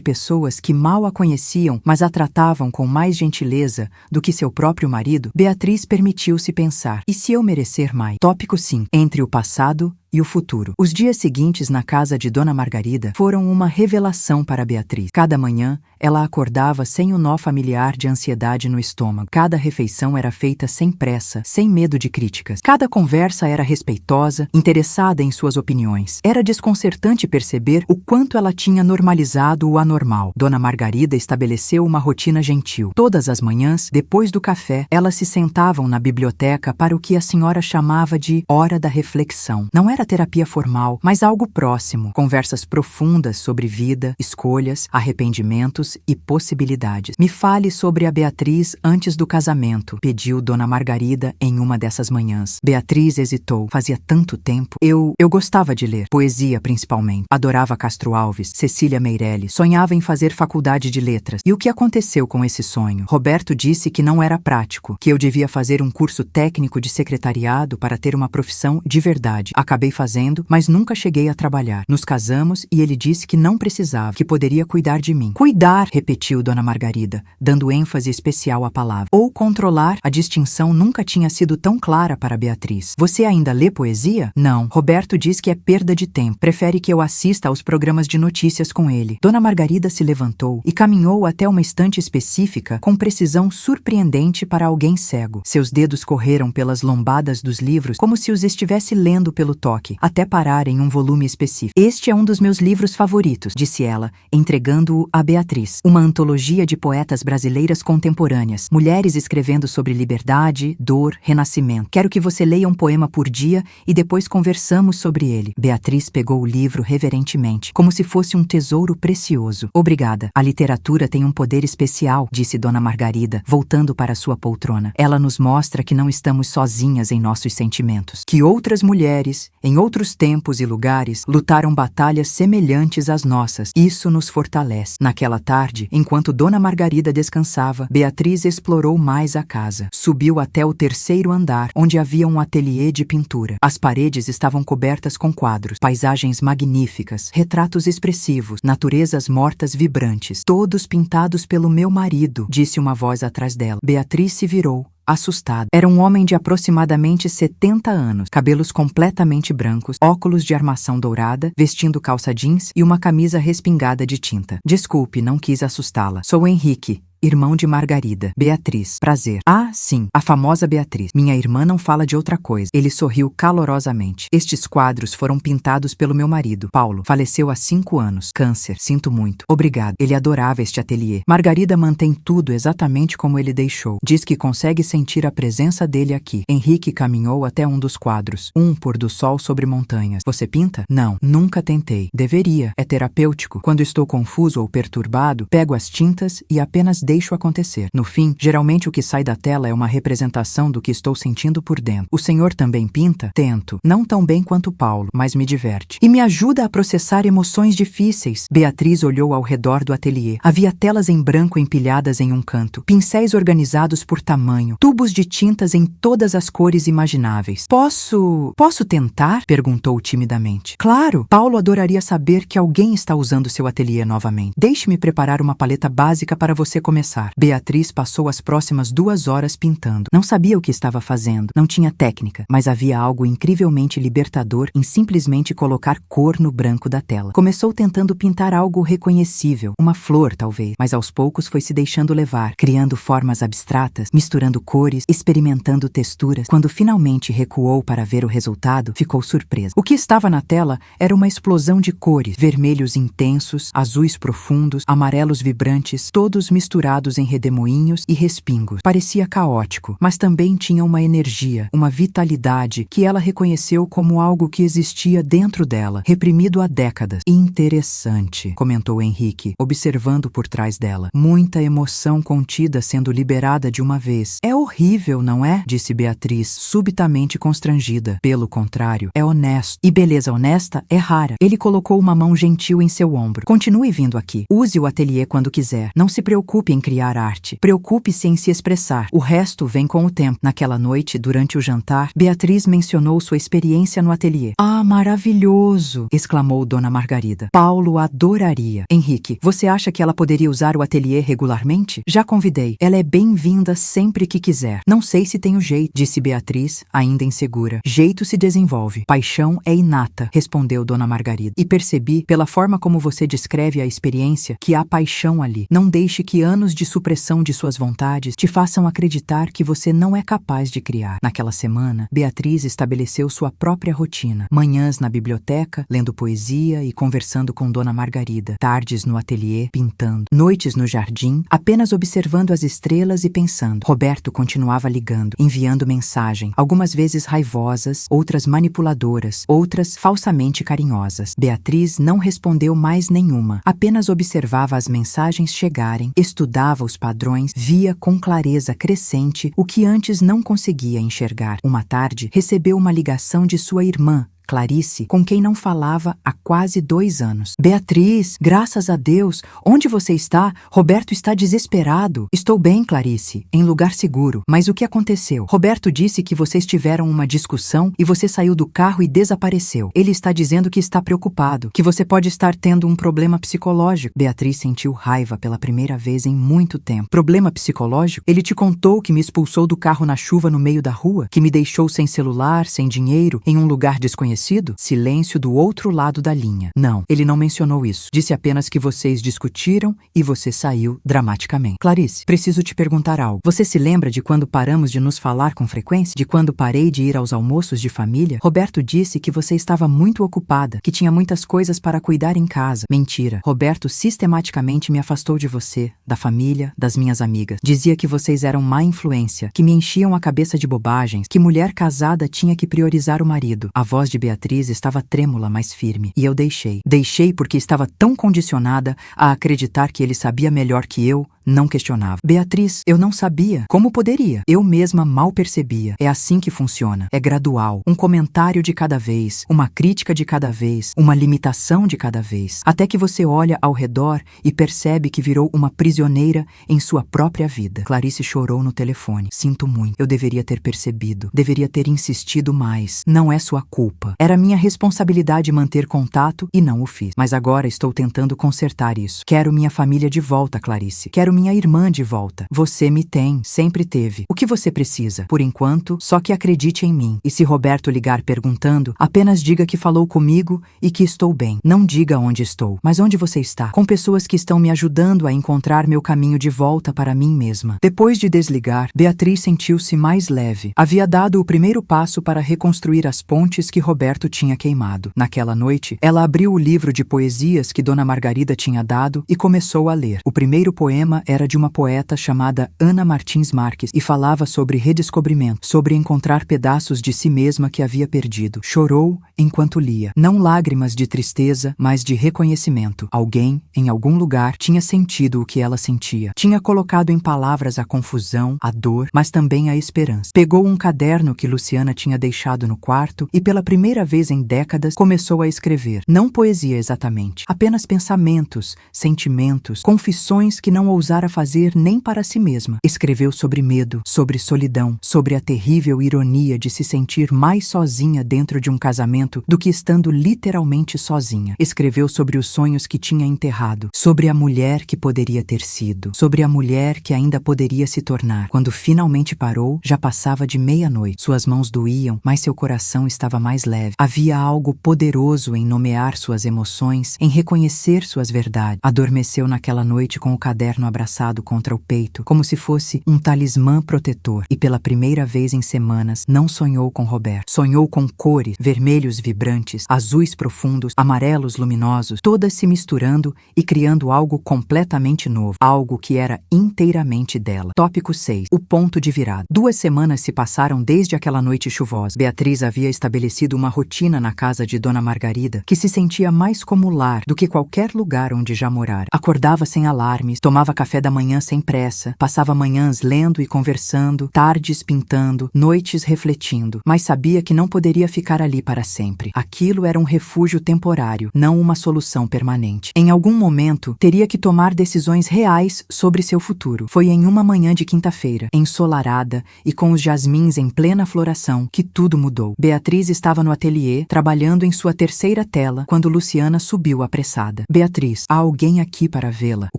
pessoas que mal a conheciam, mas a tratavam com mais gentileza do que seu próprio marido, Beatriz permitiu-se pensar: e se eu merecer mais? Tópico 5. Entre o passado e o futuro. Os dias seguintes na casa de Dona Margarida foram uma revelação para Beatriz. Cada manhã, ela acordava sem o nó familiar de ansiedade no estômago. Cada refeição era feita sem pressa, sem medo de críticas. Cada conversa era respeitosa, interessada em suas opiniões. Era desconcertante perceber o quanto ela tinha normalizado o anormal. Dona Margarida estabeleceu uma rotina gentil. Todas as manhãs, depois do café, elas se sentavam na biblioteca para o que a senhora chamava de hora da reflexão. Não era terapia formal, mas algo próximo. Conversas profundas sobre vida, escolhas, arrependimentos e possibilidades. Me fale sobre a Beatriz antes do casamento, pediu Dona Margarida em uma dessas manhãs. Beatriz hesitou. Fazia tanto tempo. Eu gostava de ler. Poesia, principalmente. Adorava Castro Alves, Cecília Meirelles. Sonhava em fazer faculdade de letras. E o que aconteceu com esse sonho? Roberto disse que não era prático, que eu devia fazer um curso técnico de secretariado para ter uma profissão de verdade. Acabei fazendo, mas nunca cheguei a trabalhar. Nos casamos e ele disse que não precisava, que poderia cuidar de mim. Cuidar, repetiu Dona Margarida, dando ênfase especial à palavra. Ou controlar, a distinção nunca tinha sido tão clara para Beatriz. Você ainda lê poesia? Não. Roberto diz que é perda de tempo. Prefere que eu assista aos programas de notícias com ele. Dona Margarida se levantou e caminhou até uma estante específica com precisão surpreendente para alguém cego. Seus dedos correram pelas lombadas dos livros como se os estivesse lendo pelo toque, até parar em um volume específico. Este é um dos meus livros favoritos, disse ela, entregando-o a Beatriz. Uma antologia de poetas brasileiras contemporâneas, mulheres escrevendo sobre liberdade, dor, renascimento. Quero que você leia um poema por dia e depois conversamos sobre ele. Beatriz pegou o livro reverentemente, como se fosse um tesouro precioso. Obrigada. A literatura tem um poder especial, disse Dona Margarida, voltando para sua poltrona. Ela nos mostra que não estamos sozinhas em nossos sentimentos, que outras mulheres, em outros tempos e lugares, lutaram batalhas semelhantes às nossas. Isso nos fortalece. Naquela tarde, enquanto Dona Margarida descansava, Beatriz explorou mais a casa. Subiu até o 3º andar, onde havia um ateliê de pintura. As paredes estavam cobertas com quadros, paisagens magníficas, retratos expressivos, naturezas mortas vibrantes, todos pintados pelo meu marido, disse uma voz atrás dela. Beatriz se virou, assustada. Era um homem de aproximadamente 70 anos, cabelos completamente brancos, óculos de armação dourada, vestindo calça jeans e uma camisa respingada de tinta. Desculpe, não quis assustá-la. Sou Henrique, irmão de Margarida. Beatriz. Prazer. Ah, sim, a famosa Beatriz. Minha irmã não fala de outra coisa. Ele sorriu calorosamente. Estes quadros foram pintados pelo meu marido, Paulo. Faleceu há 5 anos. Câncer. Sinto muito. Obrigado. Ele adorava este ateliê. Margarida mantém tudo exatamente como ele deixou. Diz que consegue sentir a presença dele aqui. Henrique caminhou até um dos quadros. Um pôr do sol sobre montanhas. Você pinta? Não, nunca tentei. Deveria. É terapêutico. Quando estou confuso ou perturbado, pego as tintas e apenas deixo acontecer. No fim, geralmente o que sai da tela é uma representação do que estou sentindo por dentro. O senhor também pinta? Tento. Não tão bem quanto Paulo, mas me diverte. E me ajuda a processar emoções difíceis. Beatriz olhou ao redor do ateliê. Havia telas em branco empilhadas em um canto, pincéis organizados por tamanho, tubos de tintas em todas as cores imagináveis. Posso tentar? Perguntou timidamente. Claro! Paulo adoraria saber que alguém está usando seu ateliê novamente. Deixe-me preparar uma paleta básica para você começar. Beatriz passou as próximas 2 horas pintando. Não sabia o que estava fazendo, não tinha técnica, mas havia algo incrivelmente libertador em simplesmente colocar cor no branco da tela. Começou tentando pintar algo reconhecível, uma flor talvez, mas aos poucos foi se deixando levar, criando formas abstratas, misturando cores, experimentando texturas. Quando finalmente recuou para ver o resultado, ficou surpresa. O que estava na tela era uma explosão de cores, vermelhos intensos, azuis profundos, amarelos vibrantes, todos misturados em redemoinhos e respingos. Parecia caótico, mas também tinha uma energia, uma vitalidade que ela reconheceu como algo que existia dentro dela, reprimido há décadas. Interessante, comentou Henrique, observando por trás dela. Muita emoção contida sendo liberada de uma vez. É horrível, não é? Disse Beatriz, subitamente constrangida. Pelo contrário, é honesto. E beleza honesta é rara. Ele colocou uma mão gentil em seu ombro. Continue vindo aqui. Use o ateliê quando quiser. Não se preocupe em criar arte. Preocupe-se em se expressar. O resto vem com o tempo. Naquela noite, durante o jantar, Beatriz mencionou sua experiência no ateliê. Ah, maravilhoso! Exclamou Dona Margarida. Paulo adoraria. Henrique, você acha que ela poderia usar o ateliê regularmente? Já convidei. Ela é bem-vinda sempre que quiser. Não sei se tenho jeito, disse Beatriz, ainda insegura. Jeito se desenvolve. Paixão é inata, respondeu Dona Margarida. E percebi, pela forma como você descreve a experiência, que há paixão ali. Não deixe que anos de supressão de suas vontades te façam acreditar que você não é capaz de criar. Naquela semana, Beatriz estabeleceu sua própria rotina. Manhãs na biblioteca, lendo poesia e conversando com Dona Margarida. Tardes no ateliê, pintando. Noites no jardim, apenas observando as estrelas e pensando. Roberto continuava ligando, enviando mensagem, algumas vezes raivosas, outras manipuladoras, outras falsamente carinhosas. Beatriz não respondeu mais nenhuma, apenas observava as mensagens chegarem, estudava os padrões, via com clareza crescente o que antes não conseguia enxergar. Uma tarde, recebeu uma ligação de sua irmã, Clarice, com quem não falava há quase 2 anos. Beatriz, graças a Deus, onde você está? Roberto está desesperado. Estou bem, Clarice, em lugar seguro. Mas o que aconteceu? Roberto disse que vocês tiveram uma discussão e você saiu do carro e desapareceu. Ele está dizendo que está preocupado, que você pode estar tendo um problema psicológico. Beatriz sentiu raiva pela primeira vez em muito tempo. Problema psicológico? Ele te contou que me expulsou do carro na chuva no meio da rua? Que me deixou sem celular, sem dinheiro, em um lugar desconhecido? Silêncio do outro lado da linha. Não, ele não mencionou isso. Disse apenas que vocês discutiram e você saiu dramaticamente. Clarice, preciso te perguntar algo. Você se lembra de quando paramos de nos falar com frequência? De quando parei de ir aos almoços de família? Roberto disse que você estava muito ocupada, que tinha muitas coisas para cuidar em casa. Mentira. Roberto sistematicamente me afastou de você, da família, das minhas amigas. Dizia que vocês eram má influência, que me enchiam a cabeça de bobagens, que mulher casada tinha que priorizar o marido. A voz de Beatriz estava trêmula, mas firme. E eu deixei. Deixei porque estava tão condicionada a acreditar que ele sabia melhor que eu, não questionava. Beatriz, eu não sabia. Como poderia? Eu mesma mal percebia. É assim que funciona. É gradual. Um comentário de cada vez, uma crítica de cada vez, uma limitação de cada vez. Até que você olha ao redor e percebe que virou uma prisioneira em sua própria vida. Clarice chorou no telefone. Sinto muito. Eu deveria ter percebido. Deveria ter insistido mais. Não é sua culpa. Era minha responsabilidade manter contato e não o fiz. Mas agora estou tentando consertar isso. Quero minha família de volta, Clarice. Quero minha irmã de volta. Você me tem, sempre teve. O que você precisa? Por enquanto, só que acredite em mim. E se Roberto ligar perguntando, apenas diga que falou comigo e que estou bem. Não diga onde estou, mas onde você está. Com pessoas que estão me ajudando a encontrar meu caminho de volta para mim mesma. Depois de desligar, Beatriz sentiu-se mais leve. Havia dado o primeiro passo para reconstruir as pontes que Roberto tinha queimado. Naquela noite, ela abriu o livro de poesias que Dona Margarida tinha dado e começou a ler. O primeiro poema poema era de uma poeta chamada Ana Martins Marques e falava sobre redescobrimento, sobre encontrar pedaços de si mesma que havia perdido. Chorou enquanto lia. Não lágrimas de tristeza, mas de reconhecimento. Alguém, em algum lugar, tinha sentido o que ela sentia. Tinha colocado em palavras a confusão, a dor, mas também a esperança. Pegou um caderno que Luciana tinha deixado no quarto e, pela primeira vez em décadas, começou a escrever. Não poesia exatamente, apenas pensamentos, sentimentos, confissões que não ousara fazer nem para si mesma. Escreveu sobre medo, sobre solidão, sobre a terrível ironia de se sentir mais sozinha dentro de um casamento do que estando literalmente sozinha. Escreveu sobre os sonhos que tinha enterrado, sobre a mulher que poderia ter sido, sobre a mulher que ainda poderia se tornar. Quando finalmente parou, já passava de meia-noite. Suas mãos doíam, mas seu coração estava mais leve. Havia algo poderoso em nomear suas emoções, em reconhecer suas verdades. Adormeceu naquela noite com o caderno abraçado contra o peito, como se fosse um talismã protetor. E pela primeira vez em semanas, não sonhou com Roberto. Sonhou com cores, vermelhos vibrantes, azuis profundos, amarelos luminosos, todas se misturando e criando algo completamente novo, algo que era inteiramente dela. Tópico 6. O ponto de virada. 2 semanas se passaram desde aquela noite chuvosa. Beatriz havia estabelecido uma rotina na casa de Dona Margarida, que se sentia mais como lar do que qualquer lugar onde já morara. Acordava sem alarmes, tomava café da manhã sem pressa, passava manhãs lendo e conversando, tardes pintando, noites refletindo, mas sabia que não poderia ficar ali para sempre. Aquilo era um refúgio temporário, não uma solução permanente. Em algum momento, teria que tomar decisões reais sobre seu futuro. Foi em uma manhã de quinta-feira, ensolarada e com os jasmins em plena floração, que tudo mudou. Beatriz estava no ateliê, trabalhando em sua terceira tela, quando Luciana subiu apressada. Beatriz, há alguém aqui para vê-la. O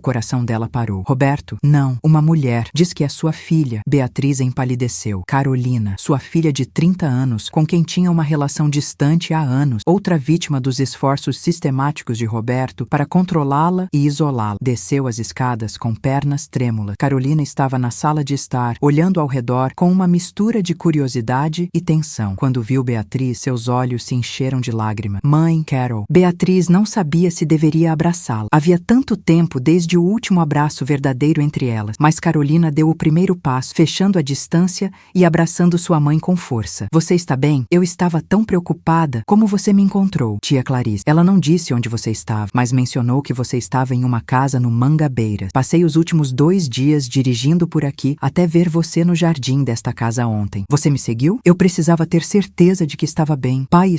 coração dela parou. Roberto? Não, uma mulher. Diz que é sua filha. Beatriz empalideceu. Carolina, sua filha de 30 anos, com quem tinha uma relação distante há anos, outra vítima dos esforços sistemáticos de Roberto para controlá-la e isolá-la. Desceu as escadas com pernas trêmulas. Carolina estava na sala de estar, olhando ao redor com uma mistura de curiosidade e tensão. Quando viu Beatriz, seus olhos se encheram de lágrimas. Mãe, Carol. Beatriz não sabia se deveria abraçá-la. Havia tanto tempo desde o último abraço verdadeiro entre elas, mas Carolina deu o primeiro passo, fechando a distância e abraçando sua mãe com força. Você está bem? Eu estava tão preocupada. Como você me encontrou? Tia Clarice. Ela não disse onde você estava, mas mencionou que você estava em uma casa no Mangabeiras. Passei os últimos 2 dias dirigindo por aqui até ver você no jardim desta casa ontem. Você me seguiu? Eu precisava ter certeza de que estava bem. Pai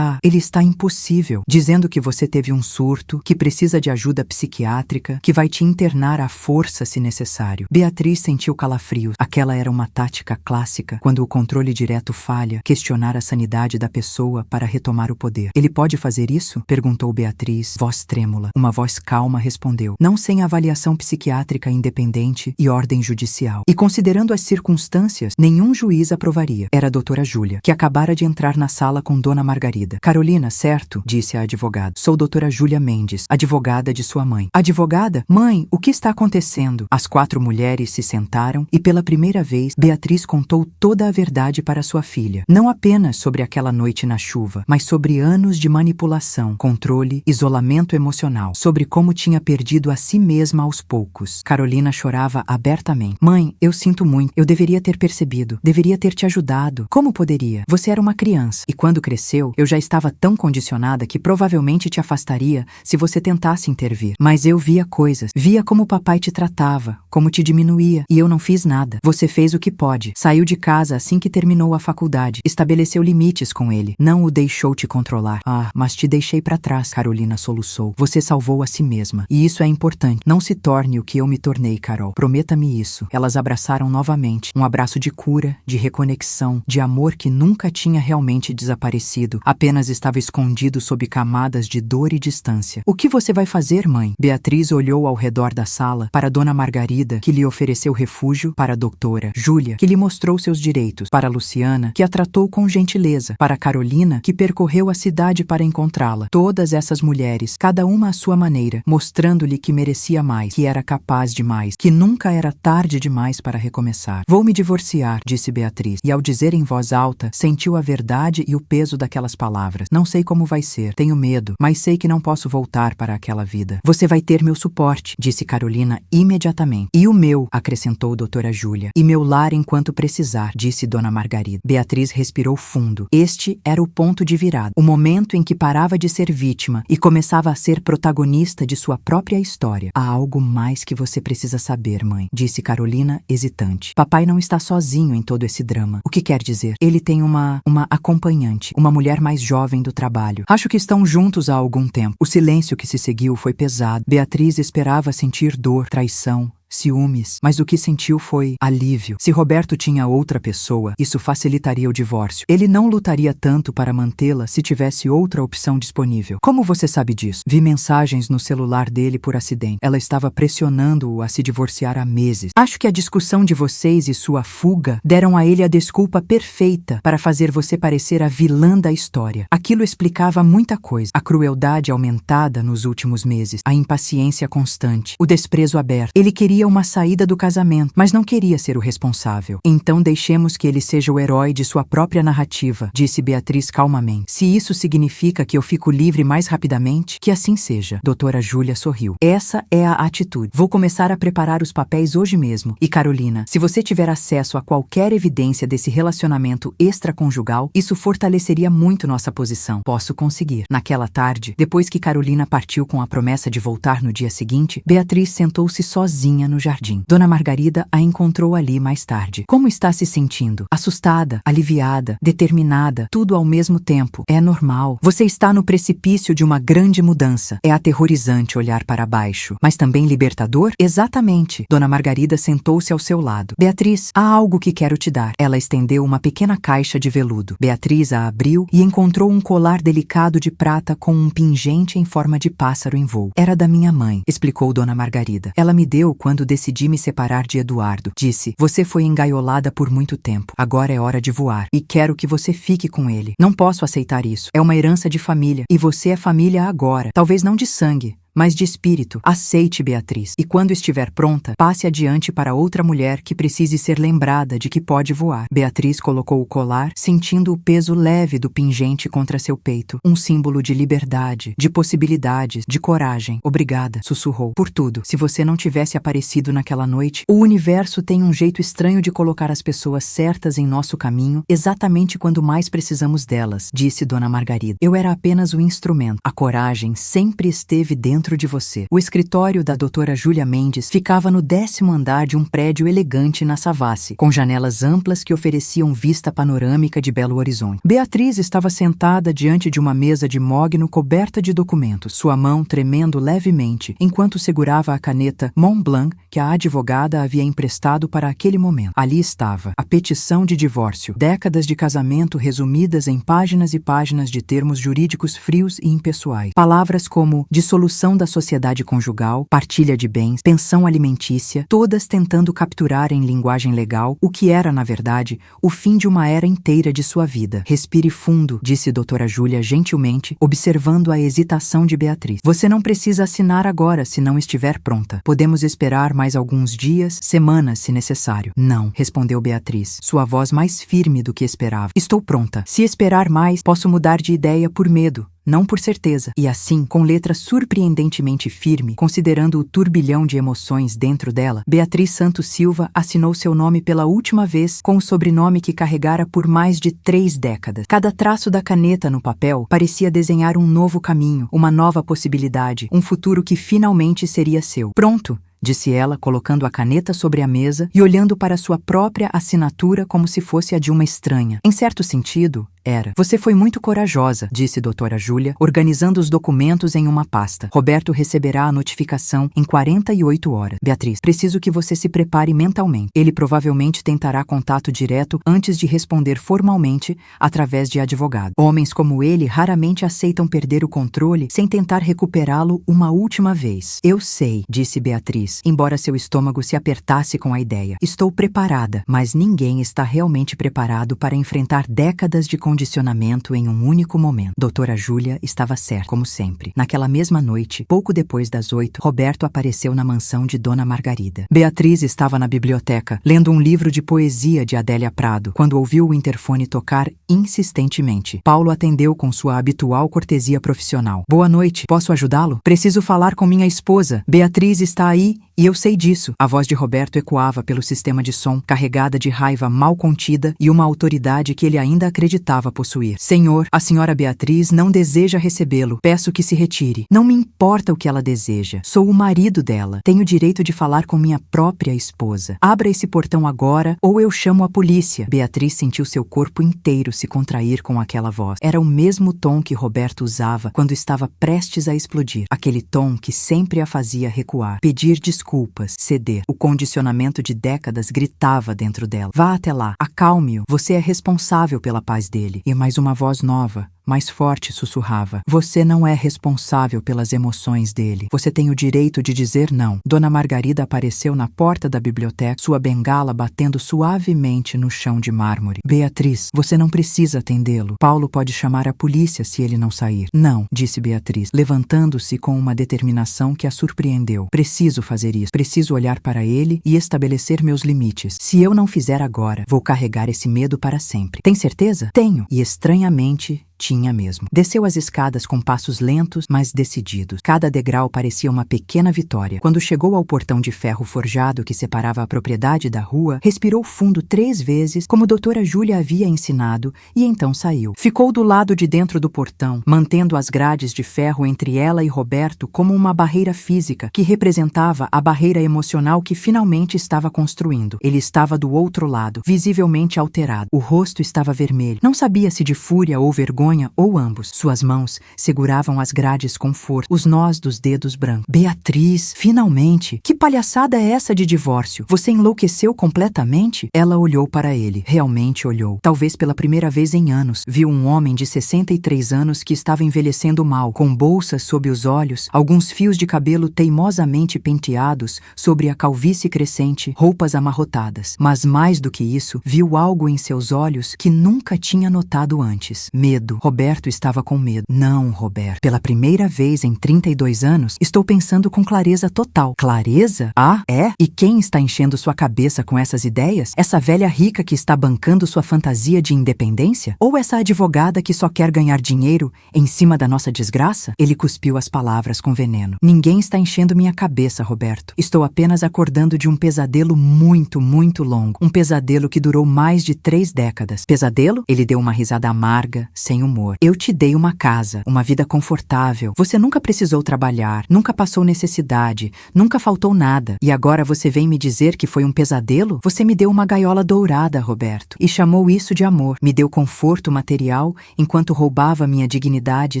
ele está impossível, dizendo que você teve um surto, que precisa de ajuda psiquiátrica, que vai te internar à força se necessário. Beatriz sentiu calafrios. Aquela era uma tática clássica, quando o controle direto falha, questionar a sanidade da pessoa para retomar o poder. Ele pode fazer isso? Perguntou Beatriz, voz trêmula. Uma voz calma respondeu. Não sem avaliação psiquiátrica independente e ordem judicial. E considerando as circunstâncias, nenhum juiz aprovaria. Era a doutora Júlia, que acabara de entrar na sala com Dona Margarida. Carolina, certo? Disse a advogada. Sou doutora Júlia Mendes, advogada de sua mãe. Advogada? Mãe, o que está acontecendo? As 4 mulheres se sentaram e pela primeira vez Beatriz contou toda a verdade para sua filha. Não apenas sobre aquela noite na chuva, mas sobre anos de manipulação, controle, isolamento emocional, sobre como tinha perdido a si mesma aos poucos. Carolina chorava abertamente. Mãe, eu sinto muito. Eu deveria ter percebido. Deveria ter te ajudado. Como poderia? Você era uma criança. E quando cresceu, eu já estava tão condicionada que provavelmente te afastaria se você tentasse intervir. Mas eu via coisas. Via como papai te tratava, como te diminuía. E eu não fiz nada. Você fez o que pode. Saiu de casa assim que terminou a faculdade. Estabeleceu limites com ele. Não o deixou te controlar. Ah, mas te deixei para trás, Carolina soluçou. Você salvou a si mesma. E isso é importante. Não se torne o que eu me tornei, Carol. Prometa-me isso. Elas abraçaram novamente. Um abraço de cura, de reconexão, de amor que nunca tinha realmente desaparecido. Apenas estava escondido sob camadas de dor e distância. O que você vai fazer, mãe? Beatriz olhou ao redor da sala para Dona Margarida, que lhe ofereceu refúgio, para a doutora Júlia, que lhe mostrou seus direitos, para Luciana, que a tratou com gentileza, para Carolina, que percorreu a cidade para encontrá-la. Todas essas mulheres, cada uma à sua maneira, mostrando-lhe que merecia mais, que era capaz de mais, que nunca era tarde demais para recomeçar. Vou me divorciar, disse Beatriz, e ao dizer em voz alta, sentiu a verdade e o peso daquelas palavras. Não sei como vai ser, tenho medo, mas sei que não posso voltar para aquela vida. Você vai ter meu suporte, disse Carolina imediatamente. E o meu, acrescentou doutora Júlia. E meu lar enquanto precisar, disse dona Margarida. Beatriz respirou fundo. Este era o ponto de virada. O momento em que parava de ser vítima e começava a ser protagonista de sua própria história. Há algo mais que você precisa saber, mãe, disse Carolina, hesitante. Papai não está sozinho em todo esse drama. O que quer dizer? Ele tem uma acompanhante, uma mulher mais jovem do trabalho. Acho que estão juntos há algum tempo. O silêncio que se seguiu foi pesado. Beatriz esperava sentir dor, traição, ciúmes, mas o que sentiu foi alívio. Se Roberto tinha outra pessoa, isso facilitaria o divórcio. Ele não lutaria tanto para mantê-la se tivesse outra opção disponível. Como você sabe disso? Vi mensagens no celular dele por acidente. Ela estava pressionando-o a se divorciar há meses. Acho que a discussão de vocês e sua fuga deram a ele a desculpa perfeita para fazer você parecer a vilã da história. Aquilo explicava muita coisa. A crueldade aumentada nos últimos meses, a impaciência constante, o desprezo aberto. Ele queria uma saída do casamento, mas não queria ser o responsável. Então deixemos que ele seja o herói de sua própria narrativa, disse Beatriz calmamente. Se isso significa que eu fico livre mais rapidamente, que assim seja. Doutora Júlia sorriu. Essa é a atitude. Vou começar a preparar os papéis hoje mesmo. E Carolina, se você tiver acesso a qualquer evidência desse relacionamento extraconjugal, isso fortaleceria muito nossa posição. Posso conseguir. Naquela tarde, depois que Carolina partiu com a promessa de voltar no dia seguinte, Beatriz sentou-se sozinha no jardim. Dona Margarida a encontrou ali mais tarde. Como está se sentindo? Assustada, aliviada, determinada, tudo ao mesmo tempo. É normal. Você está no precipício de uma grande mudança. É aterrorizante olhar para baixo, mas também libertador? Exatamente. Dona Margarida sentou-se ao seu lado. Beatriz, há algo que quero te dar. Ela estendeu uma pequena caixa de veludo. Beatriz a abriu e encontrou um colar delicado de prata com um pingente em forma de pássaro em voo. Era da minha mãe, explicou Dona Margarida. Ela me deu quando decidi me separar de Eduardo. Disse, você foi engaiolada por muito tempo. Agora é hora de voar. E quero que você fique com ele. Não posso aceitar isso. É uma herança de família. E você é família agora. Talvez não de sangue, mas de espírito. Aceite, Beatriz. E quando estiver pronta, passe adiante para outra mulher que precise ser lembrada de que pode voar. Beatriz colocou o colar, sentindo o peso leve do pingente contra seu peito. Um símbolo de liberdade, de possibilidades, de coragem. Obrigada, sussurrou. Por tudo. Se você não tivesse aparecido naquela noite, o universo tem um jeito estranho de colocar as pessoas certas em nosso caminho, exatamente quando mais precisamos delas, disse Dona Margarida. Eu era apenas o instrumento. A coragem sempre esteve dentro de você. O escritório da doutora Júlia Mendes ficava no 10º andar de um prédio elegante na Savassi, com janelas amplas que ofereciam vista panorâmica de Belo Horizonte. Beatriz estava sentada diante de uma mesa de mogno coberta de documentos, sua mão tremendo levemente, enquanto segurava a caneta Mont Blanc que a advogada havia emprestado para aquele momento. Ali estava, a petição de divórcio, décadas de casamento resumidas em páginas e páginas de termos jurídicos frios e impessoais. Palavras como dissolução da sociedade conjugal, partilha de bens, pensão alimentícia, todas tentando capturar em linguagem legal o que era, na verdade, o fim de uma era inteira de sua vida. Respire fundo, disse doutora Júlia gentilmente, observando a hesitação de Beatriz. Você não precisa assinar agora se não estiver pronta. Podemos esperar mais alguns dias, semanas, se necessário. Não, respondeu Beatriz, sua voz mais firme do que esperava. Estou pronta. Se esperar mais, posso mudar de ideia por medo, não por certeza. E assim, com letra surpreendentemente firme, considerando o turbilhão de emoções dentro dela, Beatriz Santos Silva assinou seu nome pela última vez com o sobrenome que carregara por mais de 3 décadas. Cada traço da caneta no papel parecia desenhar um novo caminho, uma nova possibilidade, um futuro que finalmente seria seu. Pronto, disse ela, colocando a caneta sobre a mesa e olhando para sua própria assinatura como se fosse a de uma estranha. Em certo sentido, era. Você foi muito corajosa, disse doutora Júlia, organizando os documentos em uma pasta. Roberto receberá a notificação em 48 horas. Beatriz, preciso que você se prepare mentalmente. Ele provavelmente tentará contato direto antes de responder formalmente através de advogado. Homens como ele raramente aceitam perder o controle sem tentar recuperá-lo uma última vez. Eu sei, disse Beatriz, embora seu estômago se apertasse com a ideia. Estou preparada, mas ninguém está realmente preparado para enfrentar décadas de condicionamento em um único momento. Doutora Júlia estava certa, como sempre. Naquela mesma noite, pouco depois das 8, Roberto apareceu na mansão de Dona Margarida. Beatriz estava na biblioteca, lendo um livro de poesia de Adélia Prado, quando ouviu o interfone tocar insistentemente. Paulo atendeu com sua habitual cortesia profissional. Boa noite, posso ajudá-lo? Preciso falar com minha esposa. Beatriz está aí E eu sei disso. A voz de Roberto ecoava pelo sistema de som, carregada de raiva mal contida e uma autoridade que ele ainda acreditava possuir. Senhor, a senhora Beatriz não deseja recebê-lo. Peço que se retire. Não me importa o que ela deseja. Sou o marido dela. Tenho direito de falar com minha própria esposa. Abra esse portão agora ou eu chamo a polícia. Beatriz sentiu seu corpo inteiro se contrair com aquela voz. Era o mesmo tom que Roberto usava quando estava prestes a explodir. Aquele tom que sempre a fazia recuar, pedir desculpas, ceder. O condicionamento de décadas gritava dentro dela. Vá até lá, acalme-o. Você é responsável pela paz dele. E mais uma voz nova, mais forte, sussurrava. Você não é responsável pelas emoções dele. Você tem o direito de dizer não. Dona Margarida apareceu na porta da biblioteca, sua bengala batendo suavemente no chão de mármore. Beatriz, você não precisa atendê-lo. Paulo pode chamar a polícia se ele não sair. Não, disse Beatriz, levantando-se com uma determinação que a surpreendeu. Preciso fazer isso. Preciso olhar para ele e estabelecer meus limites. Se eu não fizer agora, vou carregar esse medo para sempre. Tem certeza? Tenho. E estranhamente, tinha mesmo. Desceu as escadas com passos lentos, mas decididos. Cada degrau parecia uma pequena vitória. Quando chegou ao portão de ferro forjado que separava a propriedade da rua, respirou fundo 3 vezes, como doutora Júlia havia ensinado, e então saiu. Ficou do lado de dentro do portão, mantendo as grades de ferro entre ela e Roberto como uma barreira física que representava a barreira emocional que finalmente estava construindo. Ele estava do outro lado, visivelmente alterado. O rosto estava vermelho. Não sabia se de fúria ou vergonha ou ambos. Suas mãos seguravam as grades com força, os nós dos dedos brancos. Beatriz, finalmente! Que palhaçada é essa de divórcio? Você enlouqueceu completamente? Ela olhou para ele. Realmente olhou. Talvez pela primeira vez em anos. Viu um homem de 63 anos que estava envelhecendo mal, com bolsas sob os olhos, alguns fios de cabelo teimosamente penteados sobre a calvície crescente, roupas amarrotadas. Mas mais do que isso, viu algo em seus olhos que nunca tinha notado antes. Medo. Roberto estava com medo. Não, Roberto. Pela primeira vez em 32 anos, estou pensando com clareza total. Clareza? Ah, é? E quem está enchendo sua cabeça com essas ideias? Essa velha rica que está bancando sua fantasia de independência? Ou essa advogada que só quer ganhar dinheiro em cima da nossa desgraça? Ele cuspiu as palavras com veneno. Ninguém está enchendo minha cabeça, Roberto. Estou apenas acordando de um pesadelo muito, muito longo. Um pesadelo que durou mais de 3 décadas. Pesadelo? Ele deu uma risada amarga, sem humor. Eu te dei uma casa, uma vida confortável. Você nunca precisou trabalhar, nunca passou necessidade, nunca faltou nada. E agora você vem me dizer que foi um pesadelo? Você me deu uma gaiola dourada, Roberto, e chamou isso de amor. Me deu conforto material enquanto roubava minha dignidade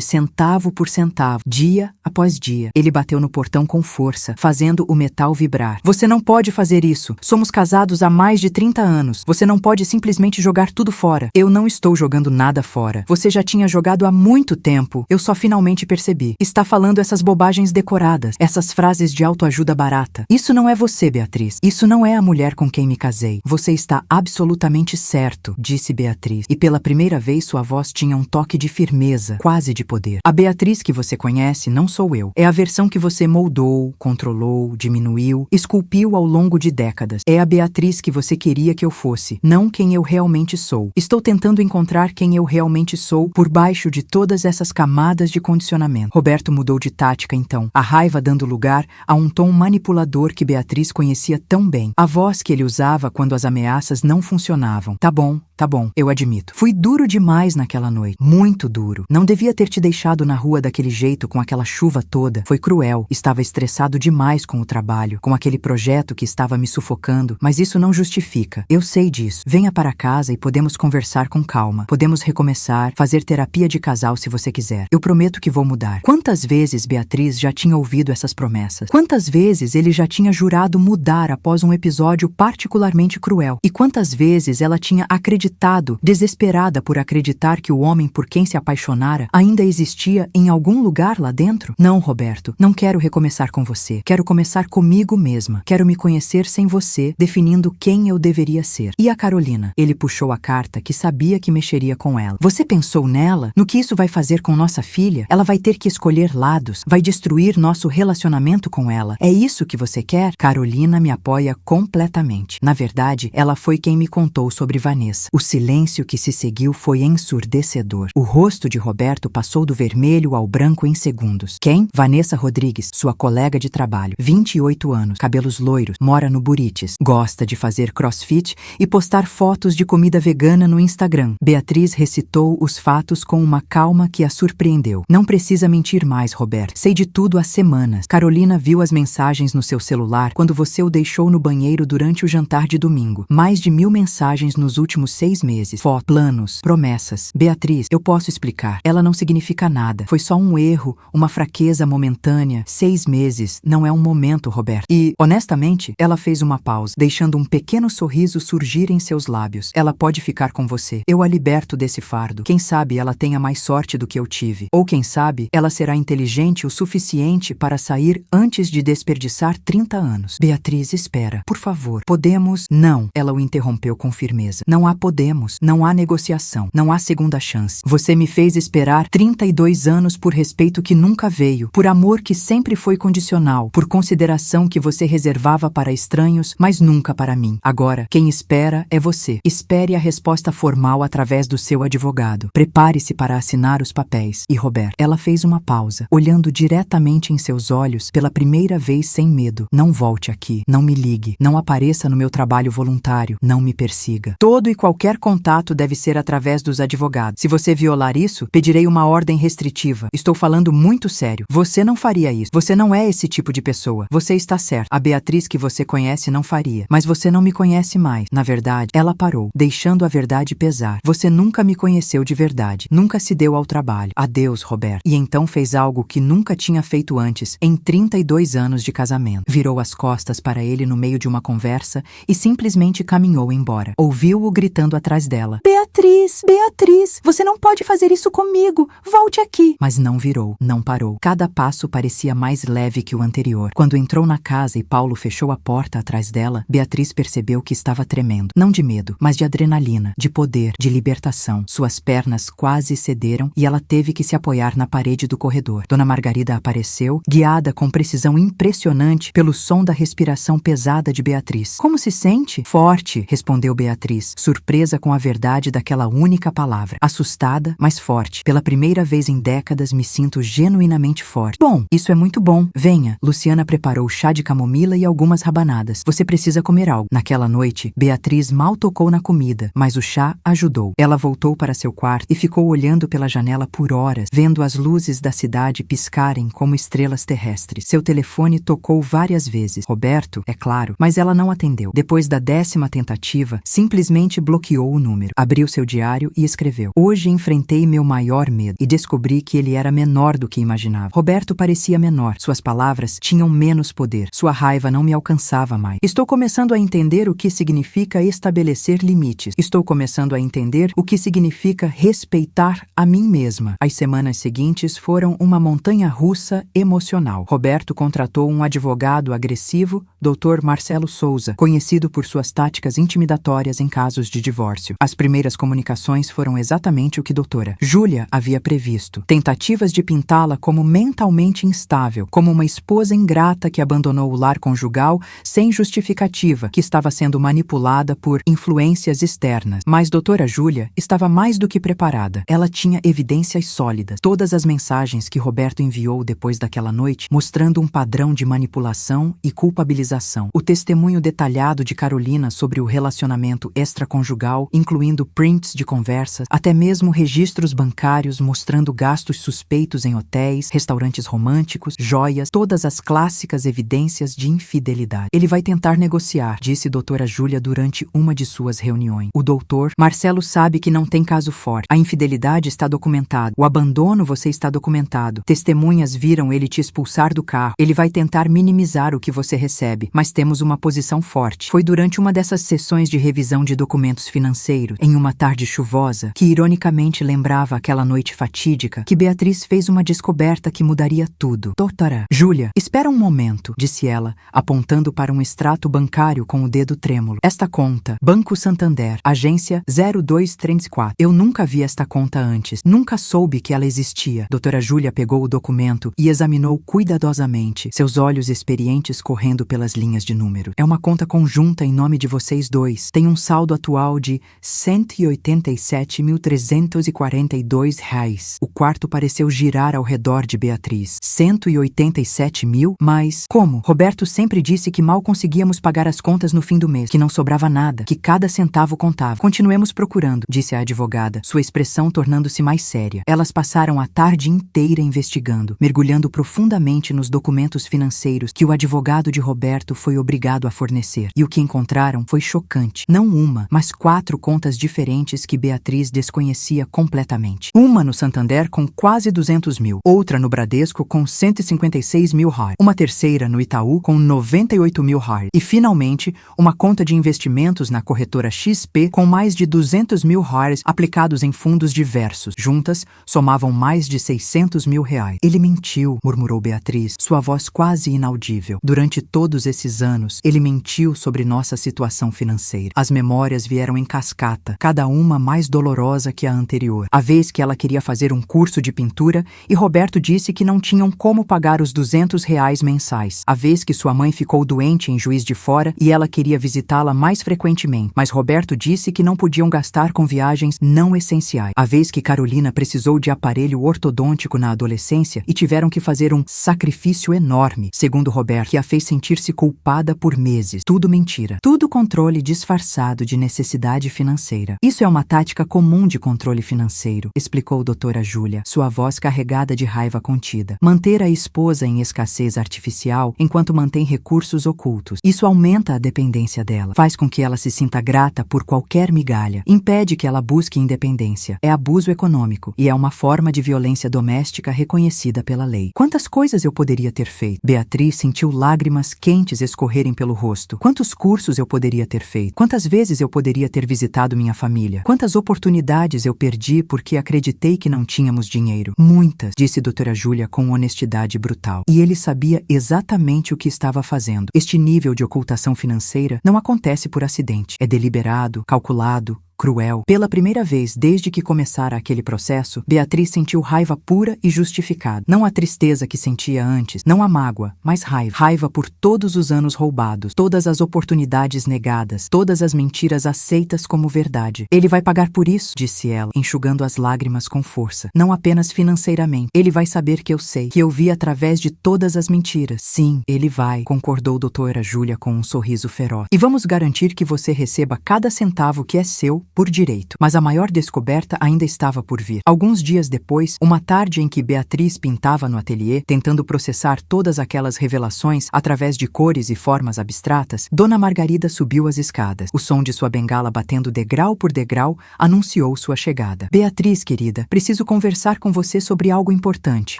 centavo por centavo, dia após dia. Ele bateu no portão com força, fazendo o metal vibrar. Você não pode fazer isso. Somos casados há mais de 30 anos. Você não pode simplesmente jogar tudo fora. Eu não estou jogando nada fora. Você já tinha jogado há muito tempo. Eu só finalmente percebi. Está falando essas bobagens decoradas, essas frases de autoajuda barata. Isso não é você, Beatriz. Isso não é a mulher com quem me casei. Você está absolutamente certo, disse Beatriz. E pela primeira vez sua voz tinha um toque de firmeza, quase de poder. A Beatriz que você conhece não sou eu. É a versão que você moldou, controlou, diminuiu, esculpiu ao longo de décadas. É a Beatriz que você queria que eu fosse, não quem eu realmente sou. Estou tentando encontrar quem eu realmente sou por baixo de todas essas camadas de condicionamento. Roberto mudou de tática então, a raiva dando lugar a um tom manipulador que Beatriz conhecia tão bem. A voz que ele usava quando as ameaças não funcionavam. Tá bom, eu admito. Fui duro demais naquela noite. Muito duro. Não devia ter te deixado na rua daquele jeito com aquela chuva toda. Foi cruel. Estava estressado demais com o trabalho, com aquele projeto que estava me sufocando, mas isso não justifica. Eu sei disso. Venha para casa e podemos conversar com calma. Podemos recomeçar, fazer terapia de casal se você quiser. Eu prometo que vou mudar. Quantas vezes Beatriz já tinha ouvido essas promessas? Quantas vezes ele já tinha jurado mudar após um episódio particularmente cruel? E quantas vezes ela tinha acreditado, desesperada por acreditar que o homem por quem se apaixonara ainda existia em algum lugar lá dentro? Não, Roberto, não quero recomeçar com você. Quero começar comigo mesma. Quero me conhecer sem você, definindo quem eu deveria ser. E a Carolina? Ele puxou a carta que sabia que mexeria com ela. Você pensou nela? No que isso vai fazer com nossa filha? Ela vai ter que escolher lados. Vai destruir nosso relacionamento com ela. É isso que você quer? Carolina me apoia completamente. Na verdade, ela foi quem me contou sobre Vanessa. O silêncio que se seguiu foi ensurdecedor. O rosto de Roberto passou do vermelho ao branco em segundos. Quem? Vanessa Rodrigues, sua colega de trabalho. 28 anos, cabelos loiros, mora no Buritis. Gosta de fazer crossfit e postar fotos de comida vegana no Instagram. Beatriz recitou os fatos com uma calma que a surpreendeu. Não precisa mentir mais, Roberto. Sei de tudo há semanas. Carolina viu as mensagens no seu celular quando você o deixou no banheiro durante o jantar de domingo. Mais de 1000 mensagens nos últimos 6 meses. Fotos, planos, promessas. Beatriz, eu posso explicar. Ela não significa nada. Foi só um erro, uma fraqueza momentânea. 6 meses não é um momento, Roberto. E, honestamente, ela fez uma pausa, deixando um pequeno sorriso surgir em seus lábios. Ela pode ficar com você. Eu a liberto desse fardo. Quem sabe ela tenha mais sorte do que eu tive. Ou quem sabe ela será inteligente o suficiente para sair antes de desperdiçar 30 anos. Beatriz, espera. Por favor. Podemos? Não. Ela o interrompeu com firmeza. Não há podemos. Não há negociação. Não há segunda chance. Você me fez esperar 32 anos por respeito que nunca veio. Por amor que sempre foi condicional. Por consideração que você reservava para estranhos, mas nunca para mim. Agora, quem espera é você. Espere a resposta formal através do seu advogado. Prepare-se para assinar os papéis. E Roberto, ela fez uma pausa, olhando diretamente em seus olhos pela primeira vez sem medo. Não volte aqui. Não me ligue. Não apareça no meu trabalho voluntário. Não me persiga. Todo e qualquer contato deve ser através dos advogados. Se você violar isso, pedirei uma ordem restritiva. Estou falando muito sério. Você não faria isso. Você não é esse tipo de pessoa. Você está certo. A Beatriz que você conhece não faria. Mas você não me conhece mais. Na verdade, ela parou, deixando a verdade pesar. Você nunca me conheceu de verdade. Nunca se deu ao trabalho. Adeus, Roberto. E então fez algo que nunca tinha feito antes, em 32 anos de casamento. Virou as costas para ele no meio de uma conversa e simplesmente caminhou embora. Ouviu-o gritando atrás dela. Beatriz, Beatriz, você não pode fazer isso comigo. Volte aqui. Mas não virou, não parou. Cada passo parecia mais leve que o anterior. Quando entrou na casa e Paulo fechou a porta atrás dela, Beatriz percebeu que estava tremendo. Não de medo, mas de adrenalina, de poder, de libertação. Suas pernas quase cederam e ela teve que se apoiar na parede do corredor. Dona Margarida apareceu, guiada com precisão impressionante pelo som da respiração pesada de Beatriz. Como se sente? Forte, respondeu Beatriz, surpresa com a verdade daquela única palavra. Assustada, mas forte. Pela primeira vez em décadas me sinto genuinamente forte. Bom, isso é muito bom. Venha. Luciana preparou chá de camomila e algumas rabanadas. Você precisa comer algo. Naquela noite, Beatriz mal tocou na comida, mas o chá ajudou. Ela voltou para seu quarto e ficou olhando pela janela por horas, vendo as luzes da cidade piscarem como estrelas terrestres. Seu telefone tocou várias vezes. Roberto, é claro, mas ela não atendeu. Depois da 10ª tentativa, simplesmente bloqueou o número. Abriu seu diário e escreveu: Hoje enfrentei meu maior medo e descobri que ele era menor do que imaginava. Roberto parecia menor. Suas palavras tinham menos poder. Sua raiva não me alcançava mais. Estou começando a entender o que significa estabelecer limites. Estou começando a entender o que significa respeitar a mim mesma. As semanas seguintes foram uma montanha-russa emocional. Roberto contratou um advogado agressivo, Dr. Marcelo Souza, conhecido por suas táticas intimidatórias em casos de divórcio. As primeiras comunicações foram exatamente o que doutora Júlia havia previsto. Tentativas de pintá-la como mentalmente instável, como uma esposa ingrata que abandonou o lar conjugal sem justificativa, que estava sendo manipulada por influências externas. Mas doutora Júlia estava mais do que preparada. Ela tinha evidências sólidas. Todas as mensagens que Roberto enviou depois daquela noite, mostrando um padrão de manipulação e culpabilização. O testemunho detalhado de Carolina sobre o relacionamento extraconjugal, incluindo prints de conversas, até mesmo registros bancários mostrando gastos suspeitos em hotéis, restaurantes românticos, joias, todas as clássicas evidências de infidelidade. Ele vai tentar negociar, disse doutora Júlia durante uma de suas reuniões. O doutor Marcelo sabe que não tem caso forte. A infidelidade está documentada. O abandono você está documentado. Testemunhas viram ele te expulsar do carro. Ele vai tentar minimizar o que você recebe, mas temos uma posição forte. Foi durante uma dessas sessões de revisão de documentos financeiros, em uma tarde chuvosa, que ironicamente lembrava aquela noite fatídica, que Beatriz fez uma descoberta que mudaria tudo. Doutora Júlia, espera um momento, disse ela, apontando para um extrato bancário com o dedo trêmulo. Esta conta, Banco Santander, agência 0234. Eu nunca vi esta conta antes. Nunca soube que ela existia. Doutora Júlia pegou o documento e examinou cuidadosamente, seus olhos experientes correndo pelas linhas de número. É uma conta conjunta em nome de vocês dois. Tem um saldo atual de R$ 187.342. O quarto pareceu girar ao redor de Beatriz. 187 mil? Mas como? Roberto sempre disse que mal conseguíamos pagar as contas no fim do mês, que não sobrava nada, que cada centavo contava. Continuemos procurando, disse a advogada, sua expressão tornando-se mais séria. Elas passaram a tarde inteira investigando, mergulhando profundamente nos documentos financeiros que o advogado de Roberto foi obrigado a fornecer. E o que encontraram foi chocante. Não uma, mas 4 contas diferentes que Beatriz desconhecia completamente. Uma no Santander com quase 200 mil, outra no Bradesco com 156 mil reais, uma terceira no Itaú com 98 mil reais e, finalmente, uma conta de investimentos na corretora XP com mais de 200 mil reais aplicados em fundos diversos. Juntas, somavam mais de 600 mil reais. Ele mentiu, murmurou Beatriz, sua voz quase inaudível. Durante todos esses anos, ele mentiu sobre nossa situação financeira. As memórias vieram em cascata, cada uma mais dolorosa que a anterior. A vez que ela queria fazer um curso de pintura e Roberto disse que não tinham como pagar os 200 reais mensais. A vez que sua mãe ficou doente em Juiz de Fora e ela queria visitá-la mais frequentemente, mas Roberto disse que não podiam gastar com viagens não essenciais. A vez que Carolina precisou de aparelho ortodôntico na adolescência e tiveram que fazer um sacrifício enorme, segundo Roberto, que a fez sentir-se culpada por meses. Tudo mentira. Tudo controle disfarçado de necessidade financeira. Isso é uma tática comum de controle financeiro, explicou doutora Júlia, sua voz carregada de raiva contida. Manter a esposa em escassez artificial enquanto mantém recursos ocultos. Isso aumenta a dependência dela, faz com que ela se sinta grata por qualquer migalha, impede que ela busque independência. É abuso econômico e é uma forma de violência doméstica reconhecida pela lei. Quantas coisas eu poderia ter feito? Beatriz sentiu lágrimas quentes escorrerem pelo rosto. Quantos cursos eu poderia ter feito? Quantas vezes eu poderia ter visitado minha família? Quantas oportunidades eu perdi porque acreditei que não tínhamos dinheiro? Muitas, disse doutora Júlia com honestidade brutal. E ele sabia exatamente o que estava fazendo. Este nível de ocultação financeira não acontece por acidente. É deliberado, calculado, cruel. Pela primeira vez desde que começara aquele processo, Beatriz sentiu raiva pura e justificada. Não a tristeza que sentia antes, não a mágoa, mas raiva. Raiva por todos os anos roubados, todas as oportunidades negadas, todas as mentiras aceitas como verdade. Ele vai pagar por isso, disse ela, enxugando as lágrimas com força. Não apenas financeiramente. Ele vai saber que eu sei, que eu vi através de todas as mentiras. Sim, ele vai, concordou doutora Júlia com um sorriso feroz. E vamos garantir que você receba cada centavo que é seu por direito. Mas a maior descoberta ainda estava por vir. Alguns dias depois, uma tarde em que Beatriz pintava no ateliê, tentando processar todas aquelas revelações através de cores e formas abstratas, Dona Margarida subiu as escadas. O som de sua bengala batendo degrau por degrau anunciou sua chegada. Beatriz, querida, preciso conversar com você sobre algo importante.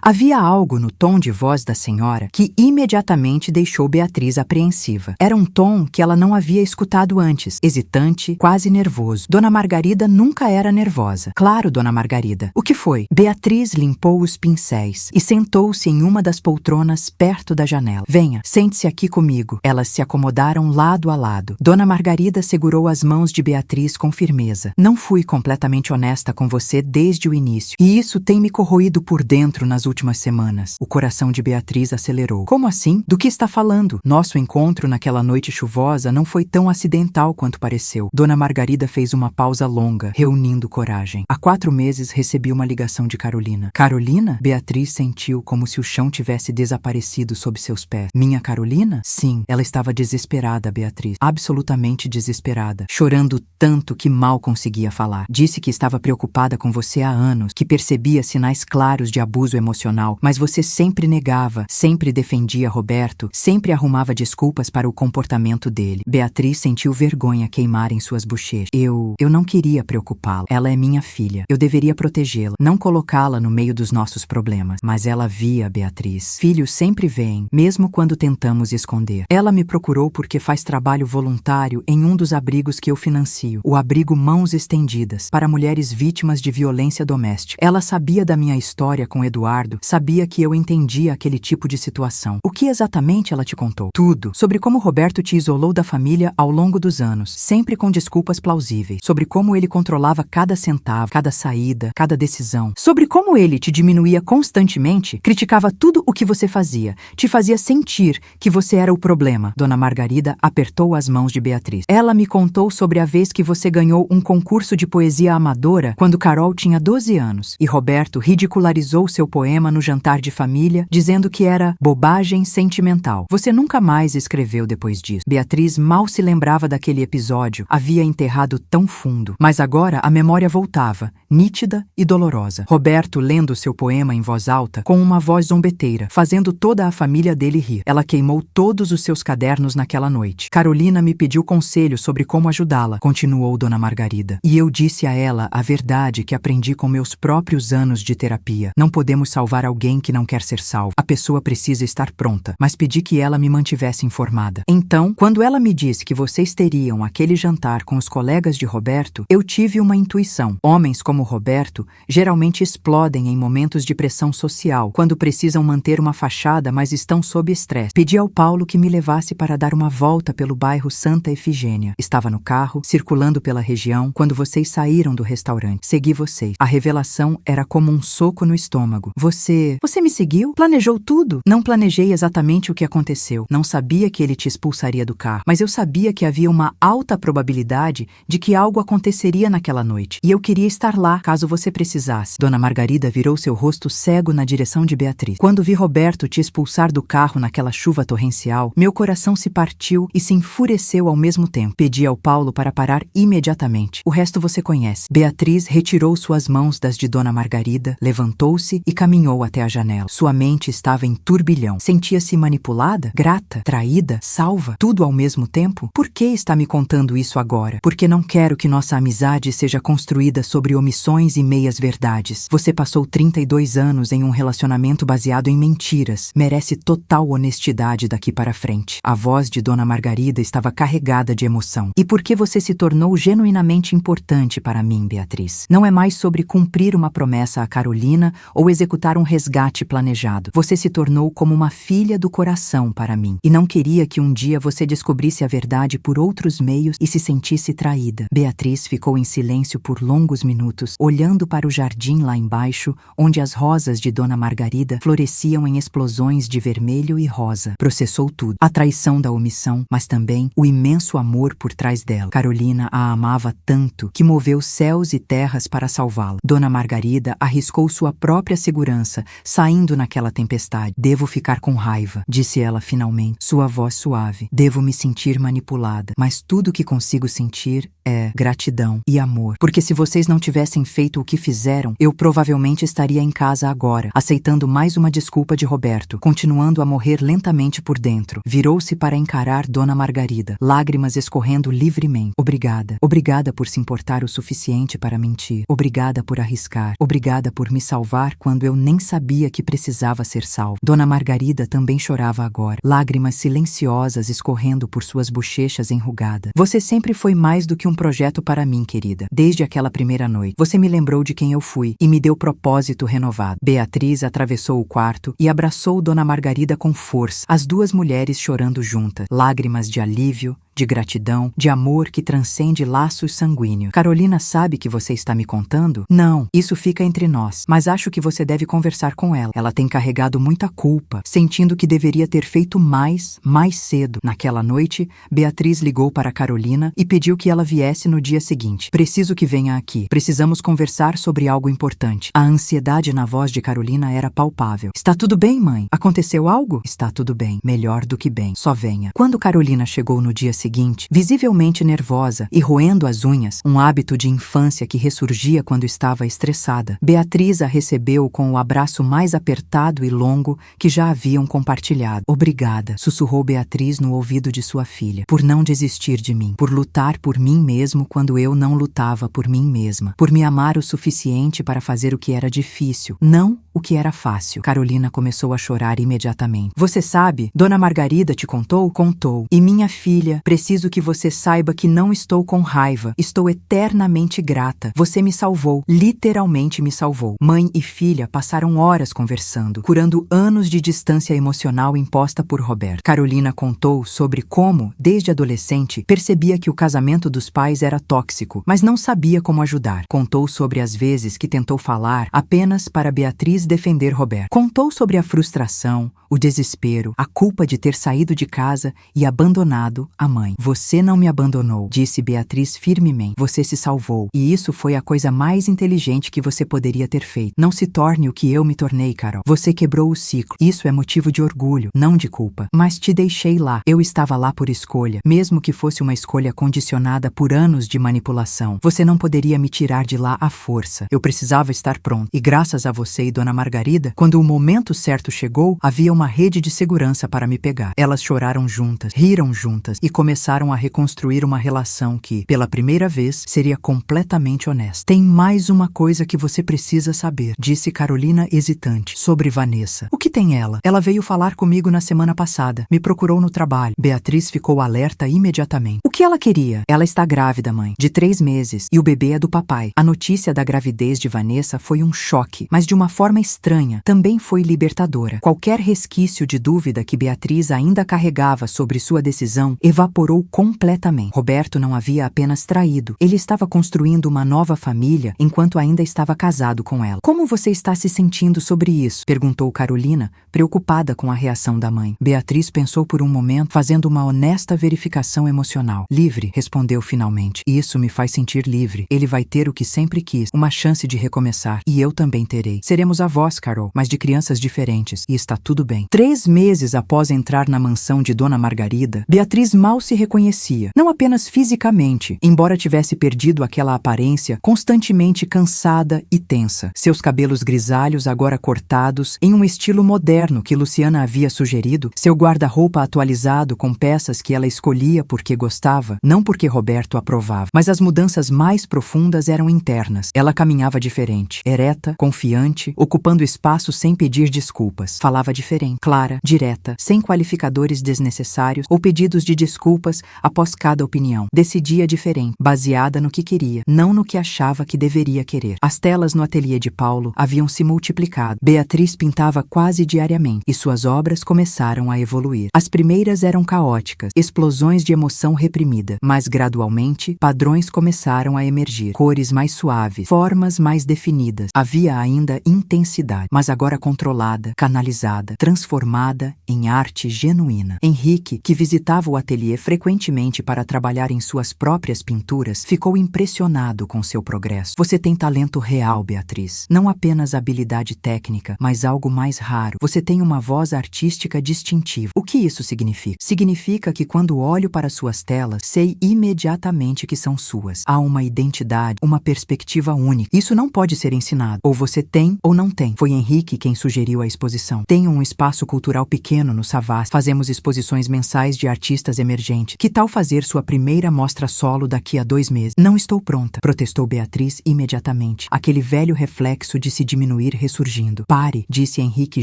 Havia algo no tom de voz da senhora que imediatamente deixou Beatriz apreensiva. Era um tom que ela não havia escutado antes, hesitante, quase nervoso. Dona Margarida nunca era nervosa. Claro, Dona Margarida. O que foi? Beatriz limpou os pincéis e sentou-se em uma das poltronas perto da janela. Venha, sente-se aqui comigo. Elas se acomodaram lado a lado. Dona Margarida segurou as mãos de Beatriz com firmeza. Não fui completamente honesta com você desde o início, e isso tem me corroído por dentro nas últimas semanas. O coração de Beatriz acelerou. Como assim? Do que está falando? Nosso encontro naquela noite chuvosa não foi tão acidental quanto pareceu. Dona Margarida fez uma pausa longa, reunindo coragem. Há 4 meses recebi uma ligação de Carolina. Carolina? Beatriz sentiu como se o chão tivesse desaparecido sob seus pés. Minha Carolina? Sim, ela estava desesperada, Beatriz. Absolutamente desesperada. Chorando tanto que mal conseguia falar. Disse que estava preocupada com você há anos, que percebia sinais claros de abuso emocional, mas você sempre negava, sempre defendia Roberto, sempre arrumava desculpas para o comportamento dele. Beatriz sentiu vergonha queimar em suas bochechas. Eu não queria preocupá-la. Ela é minha filha. Eu deveria protegê-la, não colocá-la no meio dos nossos problemas. Mas ela via, Beatriz. Filhos sempre veem, mesmo quando tentamos esconder. Ela me procurou porque faz trabalho voluntário em um dos abrigos que eu financio, o abrigo Mãos Estendidas, para mulheres vítimas de violência doméstica. Ela sabia da minha história com Eduardo, sabia que eu entendia aquele tipo de situação. O que exatamente ela te contou? Tudo. Sobre como Roberto te isolou da família ao longo dos anos, sempre com desculpas plausíveis. sobre como ele controlava cada centavo, cada saída, cada decisão, sobre como ele te diminuía constantemente, criticava tudo o que você fazia, te fazia sentir que você era o problema. Dona Margarida apertou as mãos de Beatriz. Ela me contou sobre a vez que você ganhou um concurso de poesia amadora quando Carol tinha 12 anos, e Roberto ridicularizou seu poema no jantar de família, dizendo que era bobagem sentimental. Você nunca mais escreveu depois disso. Beatriz mal se lembrava daquele episódio, havia enterrado tão fundo. Mas agora a memória voltava, nítida e dolorosa. Roberto lendo seu poema em voz alta, com uma voz zombeteira, fazendo toda a família dele rir. Ela queimou todos os seus cadernos naquela noite. Carolina me pediu conselho sobre como ajudá-la, continuou Dona Margarida. E eu disse a ela a verdade que aprendi com meus próprios anos de terapia. Não podemos salvar alguém que não quer ser salvo. A pessoa precisa estar pronta. Mas pedi que ela me mantivesse informada. Então, quando ela me disse que vocês teriam aquele jantar com os colegas de Roberto, eu tive uma intuição. Homens como Roberto geralmente explodem em momentos de pressão social, quando precisam manter uma fachada, mas estão sob estresse. Pedi ao Paulo que me levasse para dar uma volta pelo bairro Santa Efigênia. Estava no carro, circulando pela região, quando vocês saíram do restaurante. Segui vocês. A revelação era como um soco no estômago. Você me seguiu? Planejou tudo? Não planejei exatamente o que aconteceu. Não sabia que ele te expulsaria do carro, mas eu sabia que havia uma alta probabilidade de que algo aconteceria naquela noite. E eu queria estar lá, caso você precisasse. Dona Margarida virou seu rosto cego na direção de Beatriz. Quando vi Roberto te expulsar do carro naquela chuva torrencial, meu coração se partiu e se enfureceu ao mesmo tempo. Pedi ao Paulo para parar imediatamente. O resto você conhece. Beatriz retirou suas mãos das de Dona Margarida, levantou-se e caminhou até a janela. Sua mente estava em turbilhão. Sentia-se manipulada, grata, traída, salva, tudo ao mesmo tempo? Por que está me contando isso agora? Porque não quero que nossa amizade seja construída sobre omissões e meias-verdades. Você passou 32 anos em um relacionamento baseado em mentiras. Merece total honestidade daqui para frente. A voz de Dona Margarida estava carregada de emoção. E por que você se tornou genuinamente importante para mim, Beatriz? Não é mais sobre cumprir uma promessa a Carolina ou executar um resgate planejado. Você se tornou como uma filha do coração para mim. E não queria que um dia você descobrisse a verdade por outros meios e se sentisse traída. Beatriz ficou em silêncio por longos minutos, olhando para o jardim lá embaixo, onde as rosas de Dona Margarida floresciam em explosões de vermelho e rosa. Processou tudo. A traição da omissão, mas também o imenso amor por trás dela. Carolina a amava tanto que moveu céus e terras para salvá-la. Dona Margarida arriscou sua própria segurança, saindo naquela tempestade. Devo ficar com raiva, disse ela finalmente, sua voz suave. Devo me sentir manipulada, mas tudo o que consigo sentir é gratidão e amor. Porque se vocês não tivessem feito o que fizeram, eu provavelmente estaria em casa agora, aceitando mais uma desculpa de Roberto, continuando a morrer lentamente por dentro. Virou-se para encarar Dona Margarida, lágrimas escorrendo livremente. Obrigada. Obrigada por se importar o suficiente para mentir. Obrigada por arriscar. Obrigada por me salvar quando eu nem sabia que precisava ser salvo. Dona Margarida também chorava agora, lágrimas silenciosas escorrendo por suas bochechas enrugadas. Você sempre foi mais do que um projeto para mim, querida. Desde aquela primeira noite, você me lembrou de quem eu fui e me deu propósito renovado. Beatriz atravessou o quarto e abraçou Dona Margarida com força, as duas mulheres chorando juntas, lágrimas de alívio, de gratidão, de amor que transcende laços sanguíneos. Carolina sabe que você está me contando? Não, isso fica entre nós, mas acho que você deve conversar com ela. Ela tem carregado muita culpa, sentindo que deveria ter feito mais cedo. Naquela noite, Beatriz ligou para Carolina e pediu que ela viesse no dia seguinte. Preciso que venha aqui. Precisamos conversar sobre algo importante. A ansiedade na voz de Carolina era palpável. Está tudo bem, mãe? Aconteceu algo? Está tudo bem. Melhor do que bem. Só venha. Quando Carolina chegou no dia seguinte, visivelmente nervosa e roendo as unhas, um hábito de infância que ressurgia quando estava estressada, Beatriz a recebeu com o abraço mais apertado e longo que já haviam compartilhado. Obrigada, sussurrou Beatriz no ouvido de sua filha, por não desistir de mim, por lutar por mim mesmo quando eu não lutava por mim mesma, por me amar o suficiente para fazer o que era difícil, não o que era fácil. Carolina começou a chorar imediatamente. Você sabe, Dona Margarida te contou? Contou. E minha filha Preciso que você saiba que não estou com raiva. Estou eternamente grata. Você me salvou. Literalmente me salvou. Mãe e filha passaram horas conversando, curando anos de distância emocional imposta por Roberto. Carolina contou sobre como, desde adolescente, percebia que o casamento dos pais era tóxico, mas não sabia como ajudar. Contou sobre as vezes que tentou falar apenas para Beatriz defender Roberto. Contou sobre a frustração, o desespero, a culpa de ter saído de casa e abandonado a mãe. Você não me abandonou, disse Beatriz firmemente. Você se salvou. E isso foi a coisa mais inteligente que você poderia ter feito. Não se torne o que eu me tornei, Carol. Você quebrou o ciclo. Isso é motivo de orgulho, não de culpa. Mas te deixei lá. Eu estava lá por escolha, mesmo que fosse uma escolha condicionada por anos de manipulação. Você não poderia me tirar de lá à força. Eu precisava estar pronto. E graças a você e Dona Margarida, quando o momento certo chegou, havia uma rede de segurança para me pegar. Elas choraram juntas, riram juntas e começaram a reconstruir uma relação que, pela primeira vez, seria completamente honesta. Tem mais uma coisa que você precisa saber, disse Carolina hesitante, sobre Vanessa. O que tem ela? Ela veio falar comigo na semana passada. Me procurou no trabalho. Beatriz ficou alerta imediatamente. O que ela queria? Ela está grávida, mãe, de 3 meses, e o bebê é do papai. A notícia da gravidez de Vanessa foi um choque, mas de uma forma estranha. Também foi libertadora. Qualquer resquício de dúvida que Beatriz ainda carregava sobre sua decisão evaporou completamente. Roberto não havia apenas traído. Ele estava construindo uma nova família enquanto ainda estava casado com ela. Como você está se sentindo sobre isso? Perguntou Carolina, preocupada com a reação da mãe. Beatriz pensou por um momento, fazendo uma honesta verificação emocional. Livre, respondeu finalmente. Isso me faz sentir livre. Ele vai ter o que sempre quis, uma chance de recomeçar. E eu também terei. Seremos avós, Carol, mas de crianças diferentes. E está tudo bem. 3 meses após entrar na mansão de Dona Margarida, Beatriz mal se reconhecia. Não apenas fisicamente, embora tivesse perdido aquela aparência constantemente cansada e tensa. Seus cabelos grisalhos agora cortados em um estilo moderno que Luciana havia sugerido, seu guarda-roupa atualizado com peças que ela escolhia porque gostava, não porque Roberto aprovava. Mas as mudanças mais profundas eram internas. Ela caminhava diferente, ereta, confiante, ocupando espaço sem pedir desculpas. Falava diferente, clara, direta, sem qualificadores desnecessários ou pedidos de desculpas após cada opinião. Decidia diferente, baseada no que queria, não no que achava que deveria querer. As telas no ateliê de Paulo haviam se multiplicado. Beatriz pintava quase diariamente e suas obras começaram a evoluir. As primeiras eram caóticas, explosões de emoção reprimida, mas gradualmente padrões começaram a emergir. Cores mais suaves, formas mais definidas. Havia ainda intensidade, mas agora controlada, canalizada, transformada em arte genuína. Henrique, que visitava o ateliê frequentemente para trabalhar em suas próprias pinturas, ficou impressionado com seu progresso. Você tem talento real, Beatriz. Não apenas habilidade técnica, mas algo mais raro. Você tem uma voz artística distintiva. O que isso significa? Significa que quando olho para suas telas, sei imediatamente que são suas. Há uma identidade, uma perspectiva única. Isso não pode ser ensinado. Ou você tem ou não tem. Foi Henrique quem sugeriu a exposição. Tenho um espaço cultural pequeno no Savassi. Fazemos exposições mensais de artistas emergentes. Que tal fazer sua primeira mostra solo daqui a 2 meses? Não estou pronta, protestou Beatriz imediatamente. Aquele velho reflexo de se diminuir ressurgindo. Pare, disse Henrique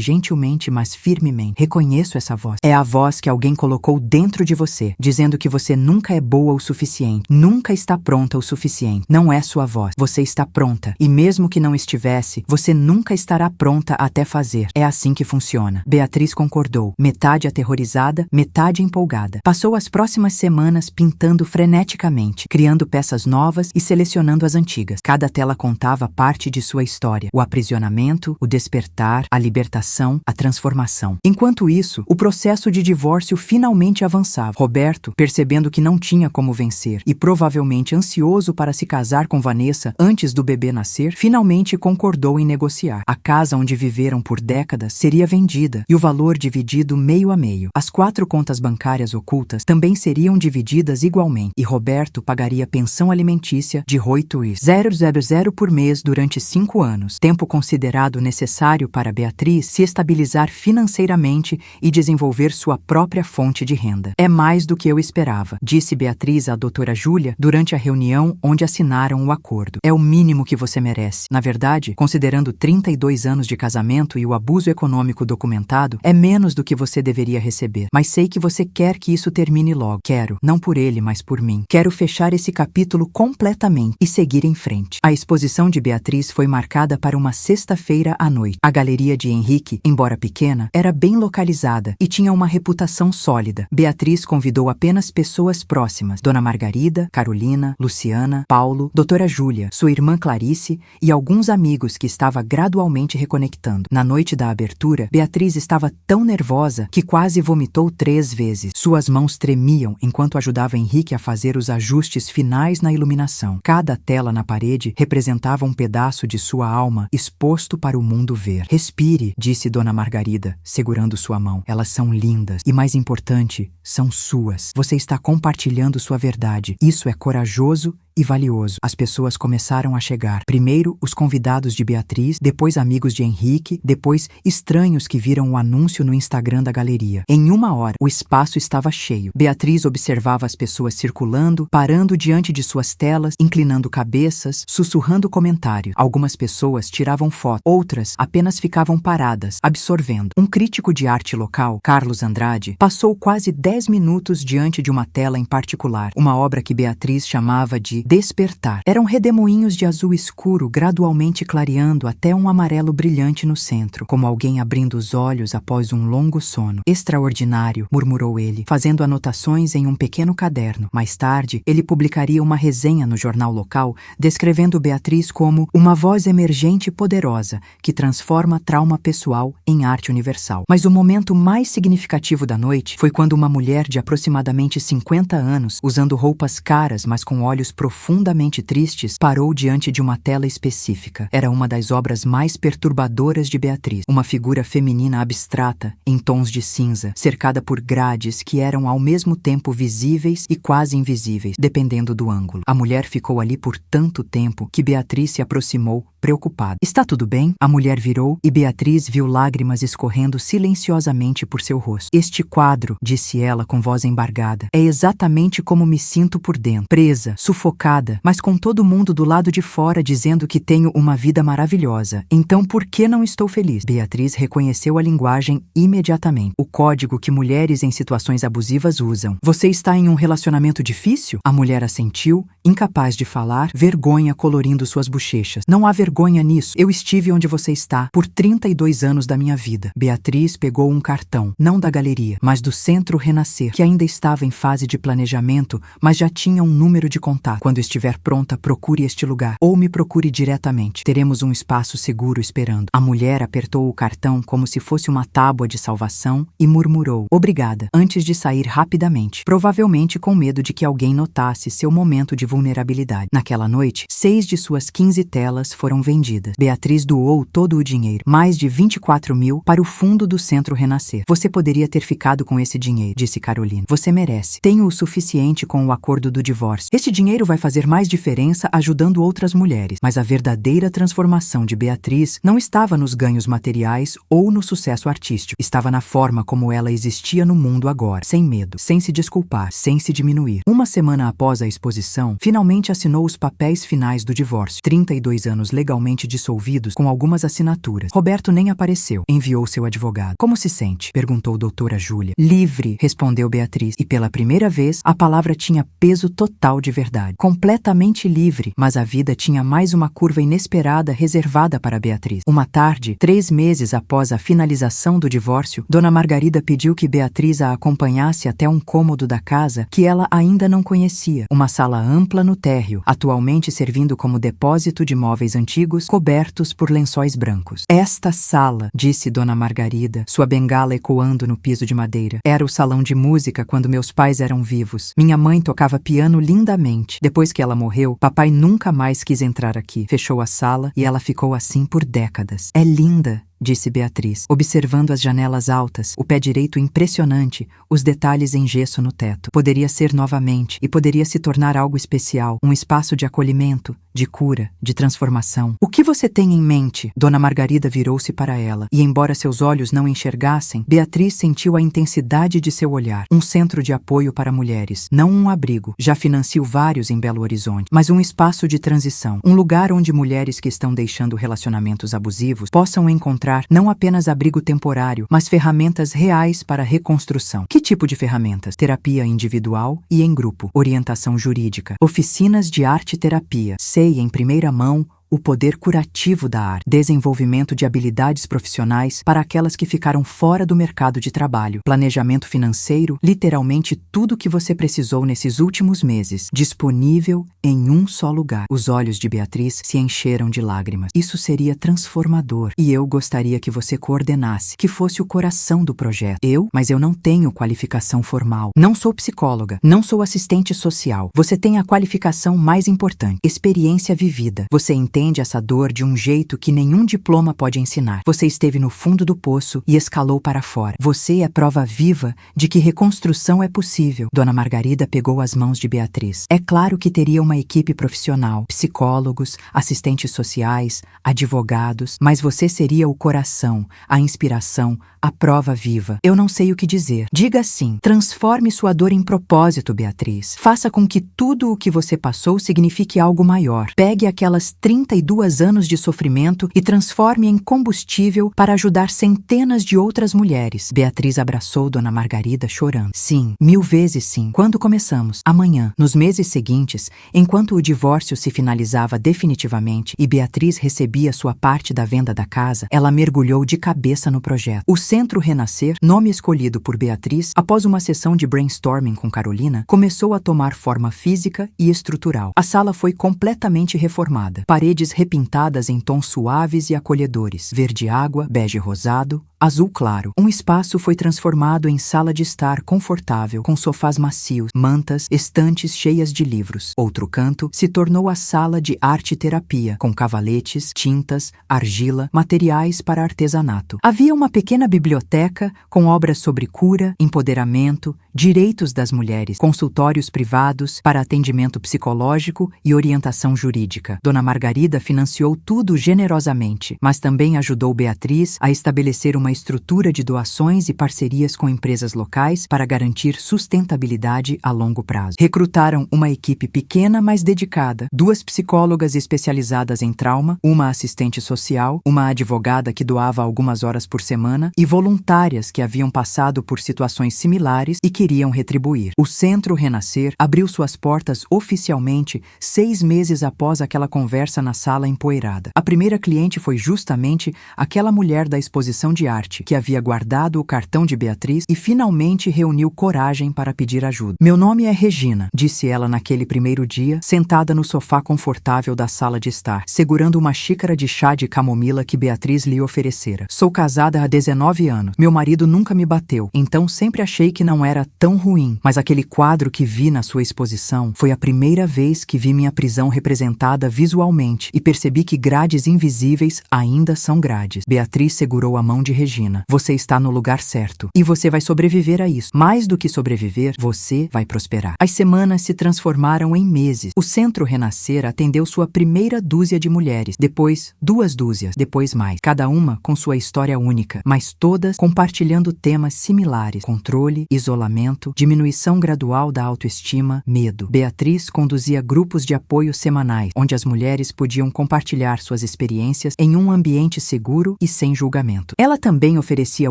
gentilmente, mas firmemente. Reconheço essa voz. É a voz que alguém colocou dentro de você, dizendo que você nunca é boa o suficiente, nunca está pronta o suficiente. Não é sua voz. Você está pronta. E mesmo que não estivesse, você nunca estará pronta até fazer. É assim que funciona. Beatriz concordou, metade aterrorizada, metade empolgada. Passou as próximas semanas pintando freneticamente, criando peças novas e selecionando as antigas. Cada tela contava parte de sua história: o aprisionamento, o despertar, a libertação, a transformação. Enquanto isso, o processo de divórcio finalmente avançava. Roberto, percebendo que não tinha como vencer e provavelmente ansioso para se casar com Vanessa antes do bebê nascer, finalmente concordou em negociar. A casa onde viveram por décadas seria vendida e o valor dividido meio a meio. As 4 contas bancárias ocultas também seriam divididas igualmente e Roberto pagaria pensão alimentícia de 8.000 por mês durante 5 anos, tempo considerado necessário para Beatriz se estabilizar financeiramente e desenvolver sua própria fonte de renda. É mais do que eu esperava, disse Beatriz à doutora Júlia durante a reunião onde assinaram o acordo. É o mínimo que você merece. Na verdade, considerando 32 anos de casamento e o abuso econômico documentado, é menos do que você deveria receber. Mas sei que você quer que isso termine logo. Quero, não por ele, mas por mim. Quero fechar esse capítulo completamente e seguir em frente. A exposição de Beatriz foi marcada para uma sexta-feira à noite. A galeria de Henrique, embora pequena, era bem localizada e tinha uma reputação sólida. Beatriz convidou apenas pessoas próximas: Dona Margarida, Carolina, Luciana, Paulo, Doutora Júlia, sua irmã Clarice e alguns amigos que estava gradualmente reconectando. Na noite da abertura, Beatriz estava tão nervosa que quase vomitou 3 vezes. Suas mãos tremiam enquanto ajudava Henrique a fazer os ajustes finais na iluminação. Cada tela na parede representava um pedaço de sua alma exposto para o mundo ver. Respire, disse Dona Margarida, segurando sua mão. Elas são lindas e, mais importante, são suas. Você está compartilhando sua verdade. Isso é corajoso e valioso. As pessoas começaram a chegar. Primeiro, os convidados de Beatriz, depois amigos de Henrique, depois estranhos que viram o anúncio no Instagram da galeria. Em 1 hora, o espaço estava cheio. Beatriz observava as pessoas circulando, parando diante de suas telas, inclinando cabeças, sussurrando comentários. Algumas pessoas tiravam foto, outras apenas ficavam paradas, absorvendo. Um crítico de arte local, Carlos Andrade, passou quase 10 minutos diante de uma tela em particular, uma obra que Beatriz chamava de Despertar. Eram redemoinhos de azul escuro gradualmente clareando até um amarelo brilhante no centro, como alguém abrindo os olhos após um longo sono. Extraordinário, murmurou ele, fazendo anotações em um pequeno caderno. Mais tarde, ele publicaria uma resenha no jornal local, descrevendo Beatriz como uma voz emergente e poderosa que transforma trauma pessoal em arte universal. Mas o momento mais significativo da noite foi quando uma mulher de aproximadamente 50 anos, usando roupas caras, mas com olhos profundamente tristes, parou diante de uma tela específica. Era uma das obras mais perturbadoras de Beatriz. Uma figura feminina abstrata, em tons de cinza, cercada por grades que eram ao mesmo tempo visíveis e quase invisíveis, dependendo do ângulo. A mulher ficou ali por tanto tempo que Beatriz se aproximou, preocupada. Está tudo bem? A mulher virou e Beatriz viu lágrimas escorrendo silenciosamente por seu rosto. Este quadro, disse ela com voz embargada, é exatamente como me sinto por dentro, presa, sufocada, mas com todo mundo do lado de fora dizendo que tenho uma vida maravilhosa. Então por que não estou feliz? Beatriz reconheceu a linguagem imediatamente. O código que mulheres em situações abusivas usam. Você está em um relacionamento difícil? A mulher assentiu, incapaz de falar, vergonha colorindo suas bochechas. Não há vergonha nisso. Eu estive onde você está por 32 anos da minha vida. Beatriz pegou um cartão, não da galeria, mas do Centro Renascer, que ainda estava em fase de planejamento, mas já tinha um número de contato. Quando estiver pronta, procure este lugar, ou me procure diretamente. Teremos um espaço seguro esperando. A mulher apertou o cartão como se fosse uma tábua de salvação e murmurou, obrigada, antes de sair rapidamente, provavelmente com medo de que alguém notasse seu momento de vulnerabilidade. Naquela noite, 6 de suas 15 telas foram vendidas. Beatriz doou todo o dinheiro, mais de 24 mil, para o fundo do Centro Renascer. Você poderia ter ficado com esse dinheiro, disse Carolina. Você merece. Tenho o suficiente com o acordo do divórcio. Este dinheiro vai fazer mais diferença ajudando outras mulheres. Mas a verdadeira transformação de Beatriz não estava nos ganhos materiais ou no sucesso artístico. Estava na forma como ela existia no mundo agora, sem medo, sem se desculpar, sem se diminuir. Uma semana após a exposição, finalmente assinou os papéis finais do divórcio. 32 anos legalmente dissolvidos, com algumas assinaturas. Roberto nem apareceu. Enviou seu advogado. Como se sente? Perguntou doutora Júlia. Livre, respondeu Beatriz. E pela primeira vez, a palavra tinha peso total de verdade. Completamente livre, mas a vida tinha mais uma curva inesperada reservada para Beatriz. Uma tarde, 3 meses após a finalização do divórcio, Dona Margarida pediu que Beatriz a acompanhasse até um cômodo da casa que ela ainda não conhecia. Uma sala ampla no térreo, atualmente servindo como depósito de móveis antigos cobertos por lençóis brancos. Esta sala, disse Dona Margarida, sua bengala ecoando no piso de madeira, era o salão de música quando meus pais eram vivos. Minha mãe tocava piano lindamente. Depois que ela morreu, papai nunca mais quis entrar aqui. Fechou a sala e ela ficou assim por décadas. É linda, disse Beatriz, observando as janelas altas, o pé direito impressionante, os detalhes em gesso no teto. Poderia ser novamente, e poderia se tornar algo especial, um espaço de acolhimento, de cura, de transformação. O que você tem em mente? Dona Margarida virou-se para ela, e embora seus olhos não enxergassem, Beatriz sentiu a intensidade de seu olhar. Um centro de apoio para mulheres, não um abrigo. Já financio vários em Belo Horizonte, mas um espaço de transição, um lugar onde mulheres que estão deixando relacionamentos abusivos possam encontrar encontrar não apenas abrigo temporário, mas ferramentas reais para a reconstrução. Que tipo de ferramentas? Terapia individual e em grupo, orientação jurídica, oficinas de arte-terapia. Sei em primeira mão o poder curativo da arte, desenvolvimento de habilidades profissionais para aquelas que ficaram fora do mercado de trabalho, planejamento financeiro, literalmente tudo o que você precisou nesses últimos meses, disponível em um só lugar. Os olhos de Beatriz se encheram de lágrimas. Isso seria transformador e eu gostaria que você coordenasse, que fosse o coração do projeto. Mas eu não tenho qualificação formal. Não sou psicóloga, não sou assistente social. Você tem a qualificação mais importante, experiência vivida. Você entende essa dor de um jeito que nenhum diploma pode ensinar. Você esteve no fundo do poço e escalou para fora. Você é prova viva de que reconstrução é possível. Dona Margarida pegou as mãos de Beatriz. É claro que teria uma equipe profissional, psicólogos, assistentes sociais, advogados, mas você seria o coração, a inspiração, a prova viva. Eu não sei o que dizer. Diga sim. Transforme sua dor em propósito, Beatriz. Faça com que tudo o que você passou signifique algo maior. Pegue aquelas 32 anos de sofrimento e transforme em combustível para ajudar centenas de outras mulheres. Beatriz abraçou Dona Margarida chorando. Sim, 1000 vezes sim. Quando começamos? Amanhã. Nos meses seguintes, enquanto o divórcio se finalizava definitivamente e Beatriz recebia sua parte da venda da casa, ela mergulhou de cabeça no projeto. O Centro Renascer, nome escolhido por Beatriz, após uma sessão de brainstorming com Carolina, começou a tomar forma física e estrutural. A sala foi completamente reformada. Paredes repintadas em tons suaves e acolhedores, verde-água, bege rosado, azul claro. Um espaço foi transformado em sala de estar confortável, com sofás macios, mantas, estantes cheias de livros. Outro canto se tornou a sala de arte-terapia, com cavaletes, tintas, argila, materiais para artesanato. Havia uma pequena biblioteca com obras sobre cura, empoderamento, direitos das mulheres, consultórios privados para atendimento psicológico e orientação jurídica. Dona Margarida financiou tudo generosamente, mas também ajudou Beatriz a estabelecer uma estrutura de doações e parcerias com empresas locais para garantir sustentabilidade a longo prazo. Recrutaram uma equipe pequena, mas dedicada, 2 psicólogas especializadas em trauma, uma assistente social, uma advogada que doava algumas horas por semana e voluntárias que haviam passado por situações similares e queriam retribuir. O Centro Renascer abriu suas portas oficialmente 6 meses após aquela conversa na sala empoeirada. A primeira cliente foi justamente aquela mulher da exposição de arte que havia guardado o cartão de Beatriz e finalmente reuniu coragem para pedir ajuda. Meu nome é Regina, disse ela naquele primeiro dia, sentada no sofá confortável da sala de estar, segurando uma xícara de chá de camomila que Beatriz lhe oferecera. Sou casada há 19 anos. Meu marido nunca me bateu, então sempre achei que não era tão ruim. Mas aquele quadro que vi na sua exposição foi a primeira vez que vi minha prisão representada visualmente e percebi que grades invisíveis ainda são grades. Beatriz segurou a mão de Regina. Você está no lugar certo. E você vai sobreviver a isso. Mais do que sobreviver, você vai prosperar. As semanas se transformaram em meses. O Centro Renascer atendeu sua primeira dúzia de mulheres, depois 2 dúzias, depois mais. Cada uma com sua história única, mas todas compartilhando temas similares: controle, isolamento, diminuição gradual da autoestima, medo. Beatriz conduzia grupos de apoio semanais, onde as mulheres podiam compartilhar suas experiências em um ambiente seguro e sem julgamento. Ela também oferecia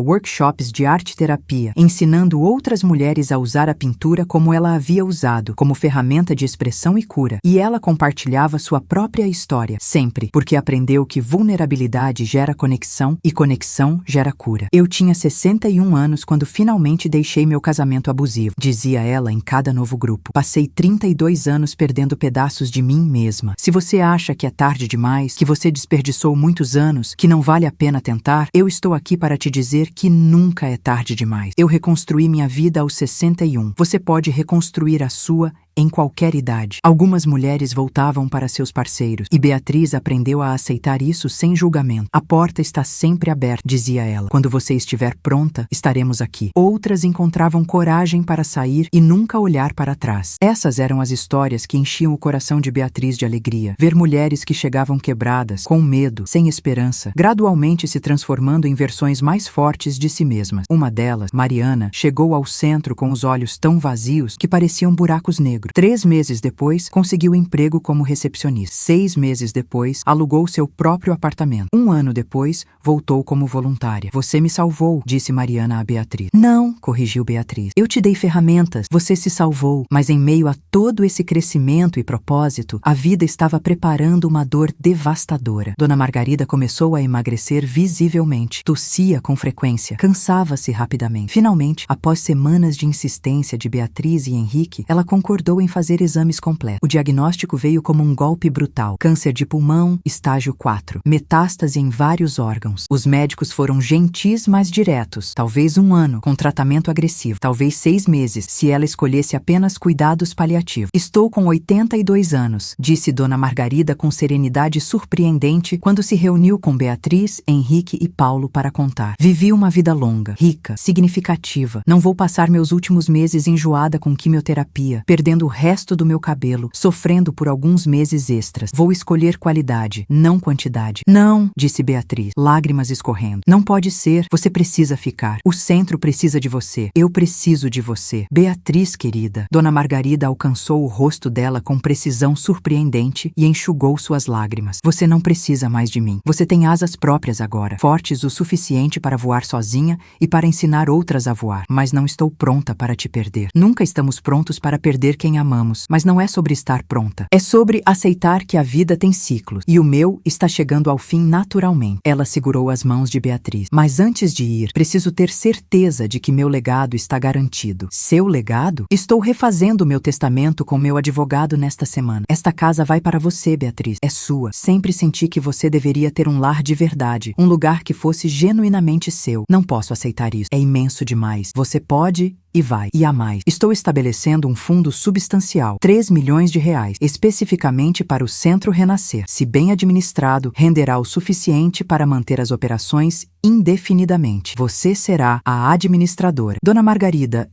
workshops de arte-terapia, ensinando outras mulheres a usar a pintura como ela havia usado, como ferramenta de expressão e cura. E ela compartilhava sua própria história, sempre, porque aprendeu que vulnerabilidade gera conexão e conexão gera cura. Eu tinha 61 anos quando finalmente deixei meu casamento abusivo, dizia ela em cada novo grupo. Passei 32 anos perdendo pedaços de mim mesma. Se você acha que é tarde demais, que você desperdiçou muitos anos, que não vale a pena tentar, eu estou aqui para te dizer que nunca é tarde demais. Eu reconstruí minha vida aos 61. Você pode reconstruir a sua em qualquer idade. Algumas mulheres voltavam para seus parceiros e Beatriz aprendeu a aceitar isso sem julgamento. A porta está sempre aberta, dizia ela. Quando você estiver pronta, estaremos aqui. Outras encontravam coragem para sair e nunca olhar para trás. Essas eram as histórias que enchiam o coração de Beatriz de alegria. Ver mulheres que chegavam quebradas, com medo, sem esperança, gradualmente se transformando em versões mais fortes de si mesmas. Uma delas, Mariana, chegou ao centro com os olhos tão vazios que pareciam buracos negros. negro. 3 meses depois, conseguiu emprego como recepcionista. 6 meses depois, alugou seu próprio apartamento. 1 ano depois, voltou como voluntária. Você me salvou, disse Mariana a Beatriz. Não, corrigiu Beatriz. Eu te dei ferramentas, você se salvou. Mas em meio a todo esse crescimento e propósito, a vida estava preparando uma dor devastadora. Dona Margarida começou a emagrecer visivelmente. Tossia com frequência. Cansava-se rapidamente. Finalmente, após semanas de insistência de Beatriz e Henrique, ela concordou em fazer exames completos. O diagnóstico veio como um golpe brutal. Câncer de pulmão, estágio 4. Metástase em vários órgãos. Os médicos foram gentis, mas diretos. Talvez 1 ano, com tratamento agressivo. Talvez 6 meses, se ela escolhesse apenas cuidados paliativos. Estou com 82 anos, disse Dona Margarida com serenidade surpreendente quando se reuniu com Beatriz, Henrique e Paulo para contar. Vivi uma vida longa, rica, significativa. Não vou passar meus últimos meses enjoada com quimioterapia, perdendo o resto do meu cabelo, sofrendo por alguns meses extras. Vou escolher qualidade, não quantidade. Não, disse Beatriz, lágrimas escorrendo. Não pode ser, você precisa ficar. O centro precisa de você. Eu preciso de você. Beatriz, querida. Dona Margarida alcançou o rosto dela com precisão surpreendente e enxugou suas lágrimas. Você não precisa mais de mim. Você tem asas próprias agora, fortes o suficiente para voar sozinha e para ensinar outras a voar. Mas não estou pronta para te perder. Nunca estamos prontos para perder quem amamos. Mas não é sobre estar pronta. É sobre aceitar que a vida tem ciclos. E o meu está chegando ao fim naturalmente. Ela segurou as mãos de Beatriz. Mas antes de ir, preciso ter certeza de que meu legado está garantido. Seu legado? Estou refazendo meu testamento com meu advogado nesta semana. Esta casa vai para você, Beatriz. É sua. Sempre senti que você deveria ter um lar de verdade. Um lugar que fosse genuinamente seu. Não posso aceitar isso. É imenso demais. Você pode e vai. E há mais. Estou estabelecendo um fundo substancial, 3 milhões de reais, especificamente para o Centro Renascer. Se bem administrado, renderá o suficiente para manter as operações indefinidamente. Você será a administradora. Dona Margarida,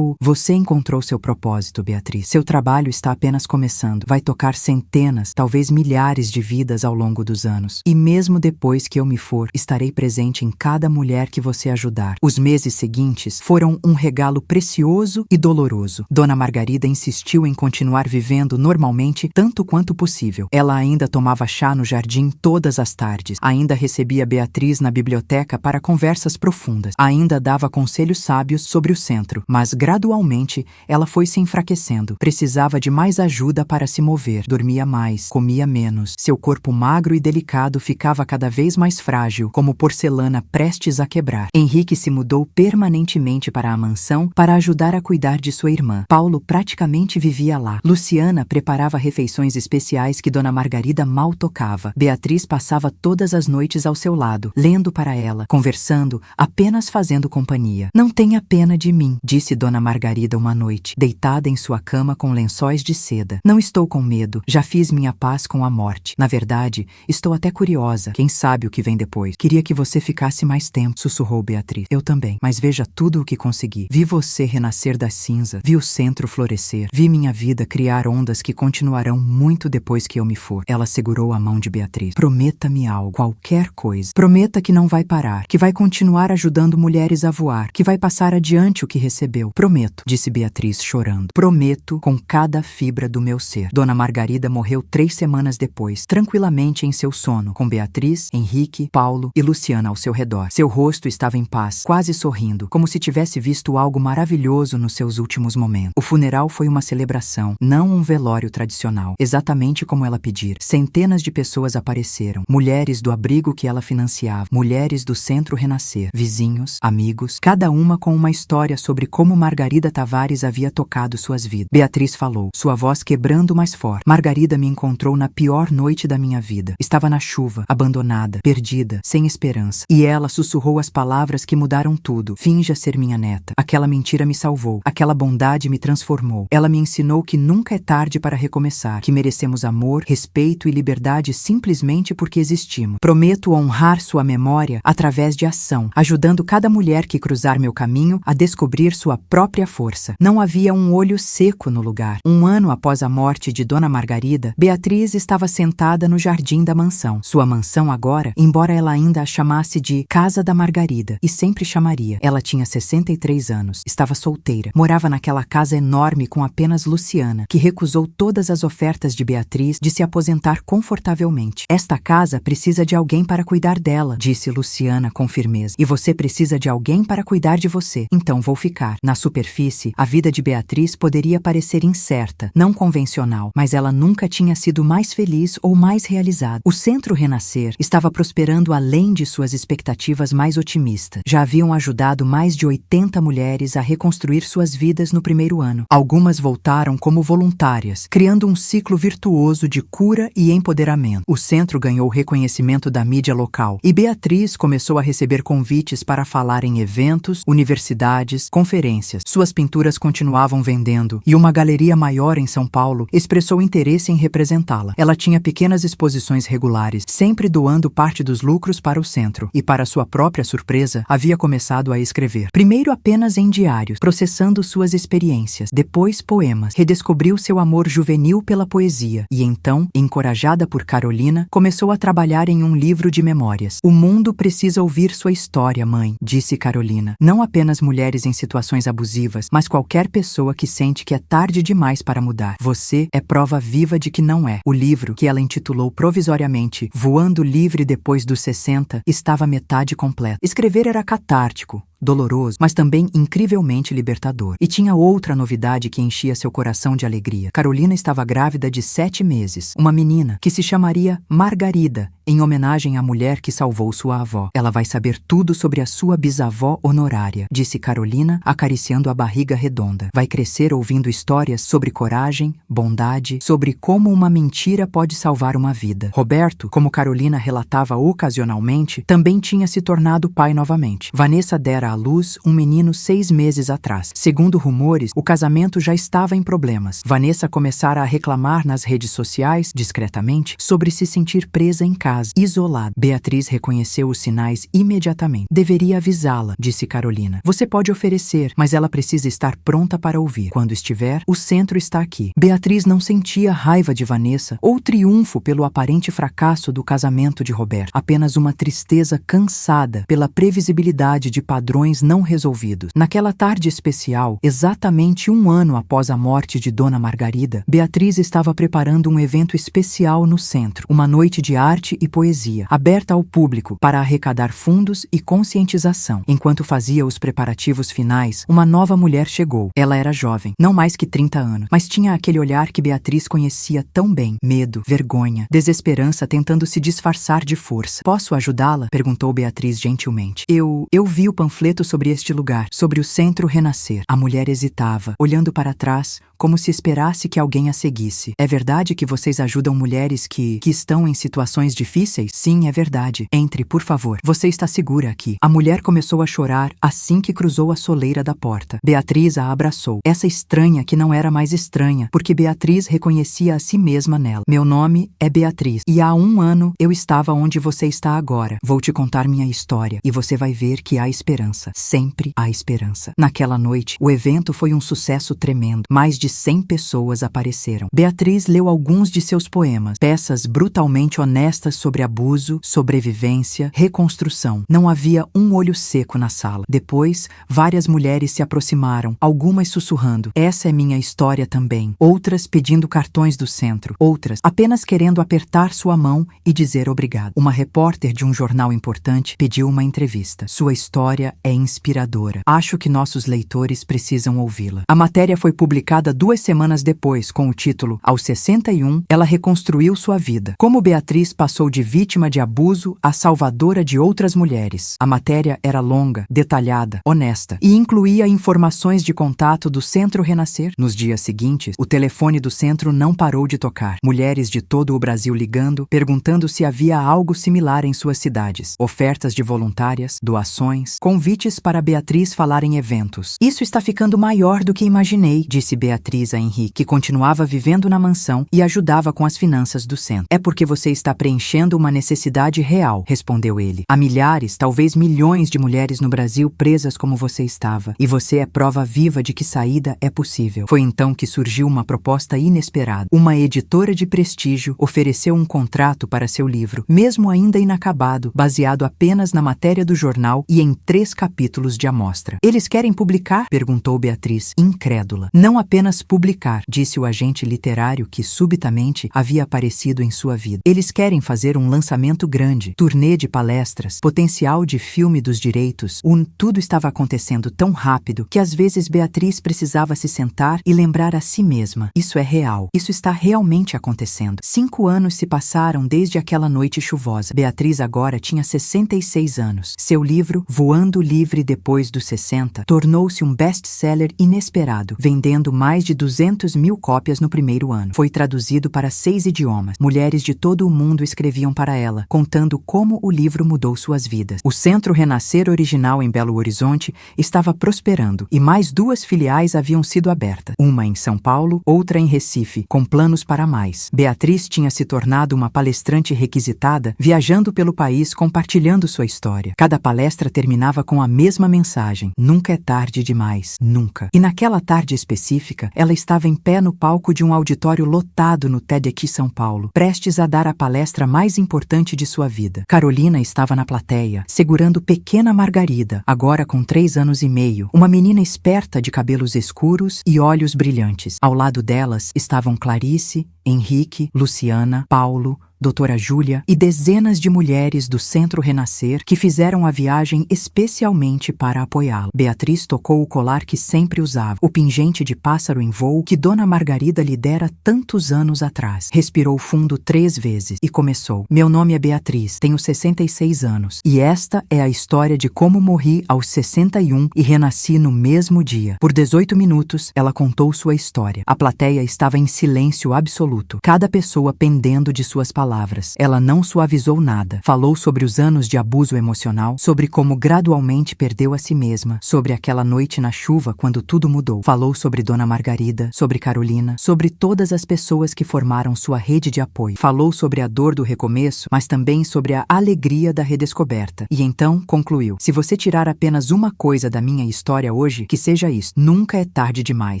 Você encontrou seu propósito, Beatriz. Seu trabalho está apenas começando. Vai tocar centenas, talvez milhares de vidas ao longo dos anos. E mesmo depois que eu me for, estarei presente em cada mulher que você ajudar. Os meses seguintes foram um regalo precioso e doloroso. Dona Margarida insistiu em continuar vivendo normalmente tanto quanto possível. Ela ainda tomava chá no jardim todas as tardes. Ainda recebia Beatriz na biblioteca para conversas profundas. Ainda dava conselhos sábios sobre o centro. Mas gradualmente ela foi se enfraquecendo. Precisava de mais ajuda para se mover. Dormia mais, comia menos. Seu corpo magro e delicado ficava cada vez mais frágil, como porcelana prestes a quebrar. Henrique se mudou permanentemente para a mansão para ajudar a cuidar de sua irmã. Paulo praticamente vivia lá. Luciana preparava refeições especiais que Dona Margarida mal tocava. Beatriz passava todas as noites ao seu lado, lendo para ela, conversando, apenas fazendo companhia. Não tenha pena de mim, disse Dona Margarida uma noite, deitada em sua cama com lençóis de seda. Não estou com medo, já fiz minha paz com a morte. Na verdade, estou até curiosa. Quem sabe o que vem depois? Queria que você ficasse mais tempo, sussurrou Beatriz. Eu também, mas veja tudo o que consegui. Vi você renascer das cinzas, vi o centro florescer, vi minha vida criar ondas que continuarão muito depois que eu me for. Ela segurou a mão de Beatriz. Prometa-me algo, qualquer coisa. Prometa que não vai parar, que vai continuar ajudando mulheres a voar, que vai passar adiante o que recebeu. Prometo, disse Beatriz chorando. Prometo com cada fibra do meu ser. Dona Margarida morreu 3 semanas depois, tranquilamente em seu sono, com Beatriz, Henrique, Paulo e Luciana ao seu redor. Seu rosto estava em paz, quase sorrindo, como se tivesse visto algo maravilhoso nos seus últimos momentos. O funeral foi uma celebração, não um velório tradicional, exatamente como ela pedira. Centenas de pessoas apareceram, mulheres do abrigo que ela financiava, mulheres do Centro Renascer, vizinhos, amigos, cada uma com uma história sobre como Margarida Tavares havia tocado suas vidas. Beatriz falou, sua voz quebrando mais forte. Margarida me encontrou na pior noite da minha vida. Estava na chuva, abandonada, perdida, sem esperança. E ela sussurrou as palavras que mudaram tudo. Finja ser minha neta. Aquela mentira me salvou. Aquela bondade me transformou. Ela me ensinou que nunca é tarde para recomeçar, que merecemos amor, respeito e liberdade simplesmente porque existimos. Prometo honrar sua memória através de ação, ajudando cada mulher que cruzar meu caminho a descobrir sua própria força. Não havia um olho seco no lugar. 1 ano após a morte de Dona Margarida, Beatriz estava sentada no jardim da mansão. Sua mansão agora, embora ela ainda a chamasse de Casa da Margarida, e sempre chamaria. Ela tinha 63 anos. Estava estava solteira. Morava naquela casa enorme com apenas Luciana, que recusou todas as ofertas de Beatriz de se aposentar confortavelmente. Esta casa precisa de alguém para cuidar dela, disse Luciana com firmeza. E você precisa de alguém para cuidar de você. Então vou ficar. Na superfície, a vida de Beatriz poderia parecer incerta, não convencional, mas ela nunca tinha sido mais feliz ou mais realizada. O Centro Renascer estava prosperando além de suas expectativas mais otimistas. Já haviam ajudado mais de 80 mulheres a reconstruir suas vidas no primeiro ano. Algumas voltaram como voluntárias, criando um ciclo virtuoso de cura e empoderamento. O centro ganhou reconhecimento da mídia local e Beatriz começou a receber convites para falar em eventos, universidades, conferências. Suas pinturas continuavam vendendo e uma galeria maior em São Paulo expressou interesse em representá-la. Ela tinha pequenas exposições regulares, sempre doando parte dos lucros para o centro e, para sua própria surpresa, havia começado a escrever. Primeiro apenas em diários, processando suas experiências, depois poemas. Redescobriu seu amor juvenil pela poesia e então, encorajada por Carolina, começou a trabalhar em um livro de memórias. O mundo precisa ouvir sua história, mãe, disse Carolina. Não apenas mulheres em situações abusivas, mas qualquer pessoa que sente que é tarde demais para mudar. Você é prova viva de que não é. O livro, que ela intitulou provisoriamente Voando Livre Depois dos 60, estava metade completo. Escrever era catártico, doloroso, mas também incrivelmente libertador. E tinha outra novidade que enchia seu coração de alegria. Carolina estava grávida de 7 meses. Uma menina que se chamaria Margarida, em homenagem à mulher que salvou sua avó. Ela vai saber tudo sobre a sua bisavó honorária, disse Carolina, acariciando a barriga redonda. Vai crescer ouvindo histórias sobre coragem, bondade, sobre como uma mentira pode salvar uma vida. Roberto, como Carolina relatava ocasionalmente, também tinha se tornado pai novamente. Vanessa dera à luz um menino 6 meses atrás. Segundo rumores, o casamento já estava em problemas. Vanessa começara a reclamar nas redes sociais, discretamente, sobre se sentir presa em casa, isolada. Beatriz reconheceu os sinais imediatamente. Deveria avisá-la, disse Carolina. Você pode oferecer, mas ela precisa estar pronta para ouvir. Quando estiver, o centro está aqui. Beatriz não sentia raiva de Vanessa ou triunfo pelo aparente fracasso do casamento de Roberto. Apenas uma tristeza cansada pela previsibilidade de padrões não resolvidos. Naquela tarde especial, exatamente 1 ano após a morte de Dona Margarida, Beatriz estava preparando um evento especial no centro, uma noite de arte e poesia, aberta ao público para arrecadar fundos e conscientização. Enquanto fazia os preparativos finais, uma nova mulher chegou. Ela era jovem, não mais que 30 anos, mas tinha aquele olhar que Beatriz conhecia tão bem. Medo, vergonha, desesperança tentando se disfarçar de força. Posso ajudá-la? Perguntou Beatriz gentilmente. Eu vi o panfleto sobre este lugar, sobre o Centro Renascer. A mulher hesitava, olhando para trás, como se esperasse que alguém a seguisse. É verdade que vocês ajudam mulheres que estão em situações difíceis? Sim, é verdade. Entre, por favor. Você está segura aqui. A mulher começou a chorar assim que cruzou a soleira da porta. Beatriz a abraçou. Essa estranha que não era mais estranha, porque Beatriz reconhecia a si mesma nela. Meu nome é Beatriz, e há 1 ano eu estava onde você está agora. Vou te contar minha história, e você vai ver que há esperança. Sempre há esperança. Naquela noite, o evento foi um sucesso tremendo. Mais de 100 pessoas apareceram. Beatriz leu alguns de seus poemas, peças brutalmente honestas sobre abuso, sobrevivência, reconstrução. Não havia um olho seco na sala. Depois, várias mulheres se aproximaram, algumas sussurrando: essa é minha história também. Outras pedindo cartões do centro. Outras apenas querendo apertar sua mão e dizer obrigado. Uma repórter de um jornal importante pediu uma entrevista. Sua história é inspiradora. Acho que nossos leitores precisam ouvi-la. A matéria foi publicada 2 semanas depois, com o título Aos 61, ela reconstruiu sua vida. Como Beatriz passou de vítima de abuso a salvadora de outras mulheres. A matéria era longa, detalhada, honesta e incluía informações de contato do Centro Renascer. Nos dias seguintes, o telefone do centro não parou de tocar. Mulheres de todo o Brasil ligando, perguntando se havia algo similar em suas cidades. Ofertas de voluntárias, doações, convites para Beatriz falar em eventos. Isso está ficando maior do que imaginei, disse Beatriz Beatriz a Henrique, que continuava vivendo na mansão e ajudava com as finanças do centro. É porque você está preenchendo uma necessidade real, respondeu ele. Há milhares, talvez milhões de mulheres no Brasil presas como você estava, e você é prova viva de que saída é possível. Foi então que surgiu uma proposta inesperada. Uma editora de prestígio ofereceu um contrato para seu livro, mesmo ainda inacabado, baseado apenas na matéria do jornal e em 3 capítulos de amostra. Eles querem publicar? Perguntou Beatriz, incrédula. Não apenas publicar, disse o agente literário que subitamente havia aparecido em sua vida. Eles querem fazer um lançamento grande, turnê de palestras, potencial de filme dos direitos. Tudo estava acontecendo tão rápido que às vezes Beatriz precisava se sentar e lembrar a si mesma. Isso é real. Isso está realmente acontecendo. 5 anos se passaram desde aquela noite chuvosa. Beatriz agora tinha 66 anos. Seu livro, Voando Livre Depois dos 60, tornou-se um best-seller inesperado, vendendo mais de 200.000 cópias no primeiro ano. Foi traduzido para 6 idiomas. Mulheres de todo o mundo escreviam para ela, contando como o livro mudou suas vidas. O Centro Renascer original em Belo Horizonte estava prosperando e mais 2 filiais haviam sido abertas, uma em São Paulo, outra em Recife, com planos para mais. Beatriz tinha se tornado uma palestrante requisitada, viajando pelo país compartilhando sua história. Cada palestra terminava com a mesma mensagem: nunca é tarde demais, nunca. E naquela tarde específica, ela estava em pé no palco de um auditório lotado no TEDx São Paulo, prestes a dar a palestra mais importante de sua vida. Carolina estava na plateia, segurando pequena Margarida, agora com 3 anos e meio, uma menina esperta de cabelos escuros e olhos brilhantes. Ao lado delas estavam Clarice, Henrique, Luciana, Paulo, Doutora Júlia e dezenas de mulheres do Centro Renascer que fizeram a viagem especialmente para apoiá-lo. Beatriz tocou o colar que sempre usava, o pingente de pássaro em voo que Dona Margarida lhe dera tantos anos atrás. Respirou fundo 3 vezes e começou: meu nome é Beatriz, tenho 66 anos e esta é a história de como morri aos 61 e renasci no mesmo dia. Por 18 minutos, ela contou sua história. A plateia estava em silêncio absoluto, cada pessoa pendendo de suas palavras. Ela não suavizou nada. Falou sobre os anos de abuso emocional, sobre como gradualmente perdeu a si mesma, sobre aquela noite na chuva quando tudo mudou. Falou sobre Dona Margarida, sobre Carolina, sobre todas as pessoas que formaram sua rede de apoio. Falou sobre a dor do recomeço, mas também sobre a alegria da redescoberta. E então concluiu: se você tirar apenas uma coisa da minha história hoje, que seja isso. Nunca é tarde demais.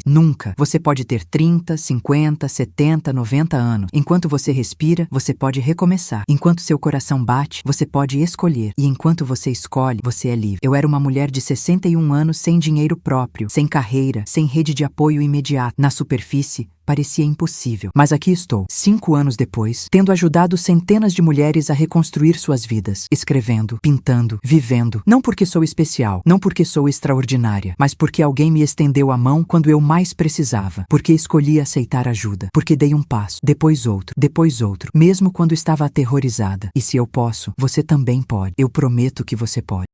Nunca. Você pode ter 30, 50, 70, 90 anos. Enquanto você respira, você pode recomeçar. Enquanto seu coração bate, você pode escolher. E enquanto você escolhe, você é livre. Eu era uma mulher de 61 anos sem dinheiro próprio, sem carreira, sem rede de apoio imediato. Na superfície, parecia impossível. Mas aqui estou, 5 anos depois, tendo ajudado centenas de mulheres a reconstruir suas vidas, escrevendo, pintando, vivendo. Não porque sou especial, não porque sou extraordinária, mas porque alguém me estendeu a mão quando eu mais precisava, porque escolhi aceitar ajuda, porque dei um passo, depois outro, mesmo quando estava aterrorizada. E se eu posso, você também pode. Eu prometo que você pode.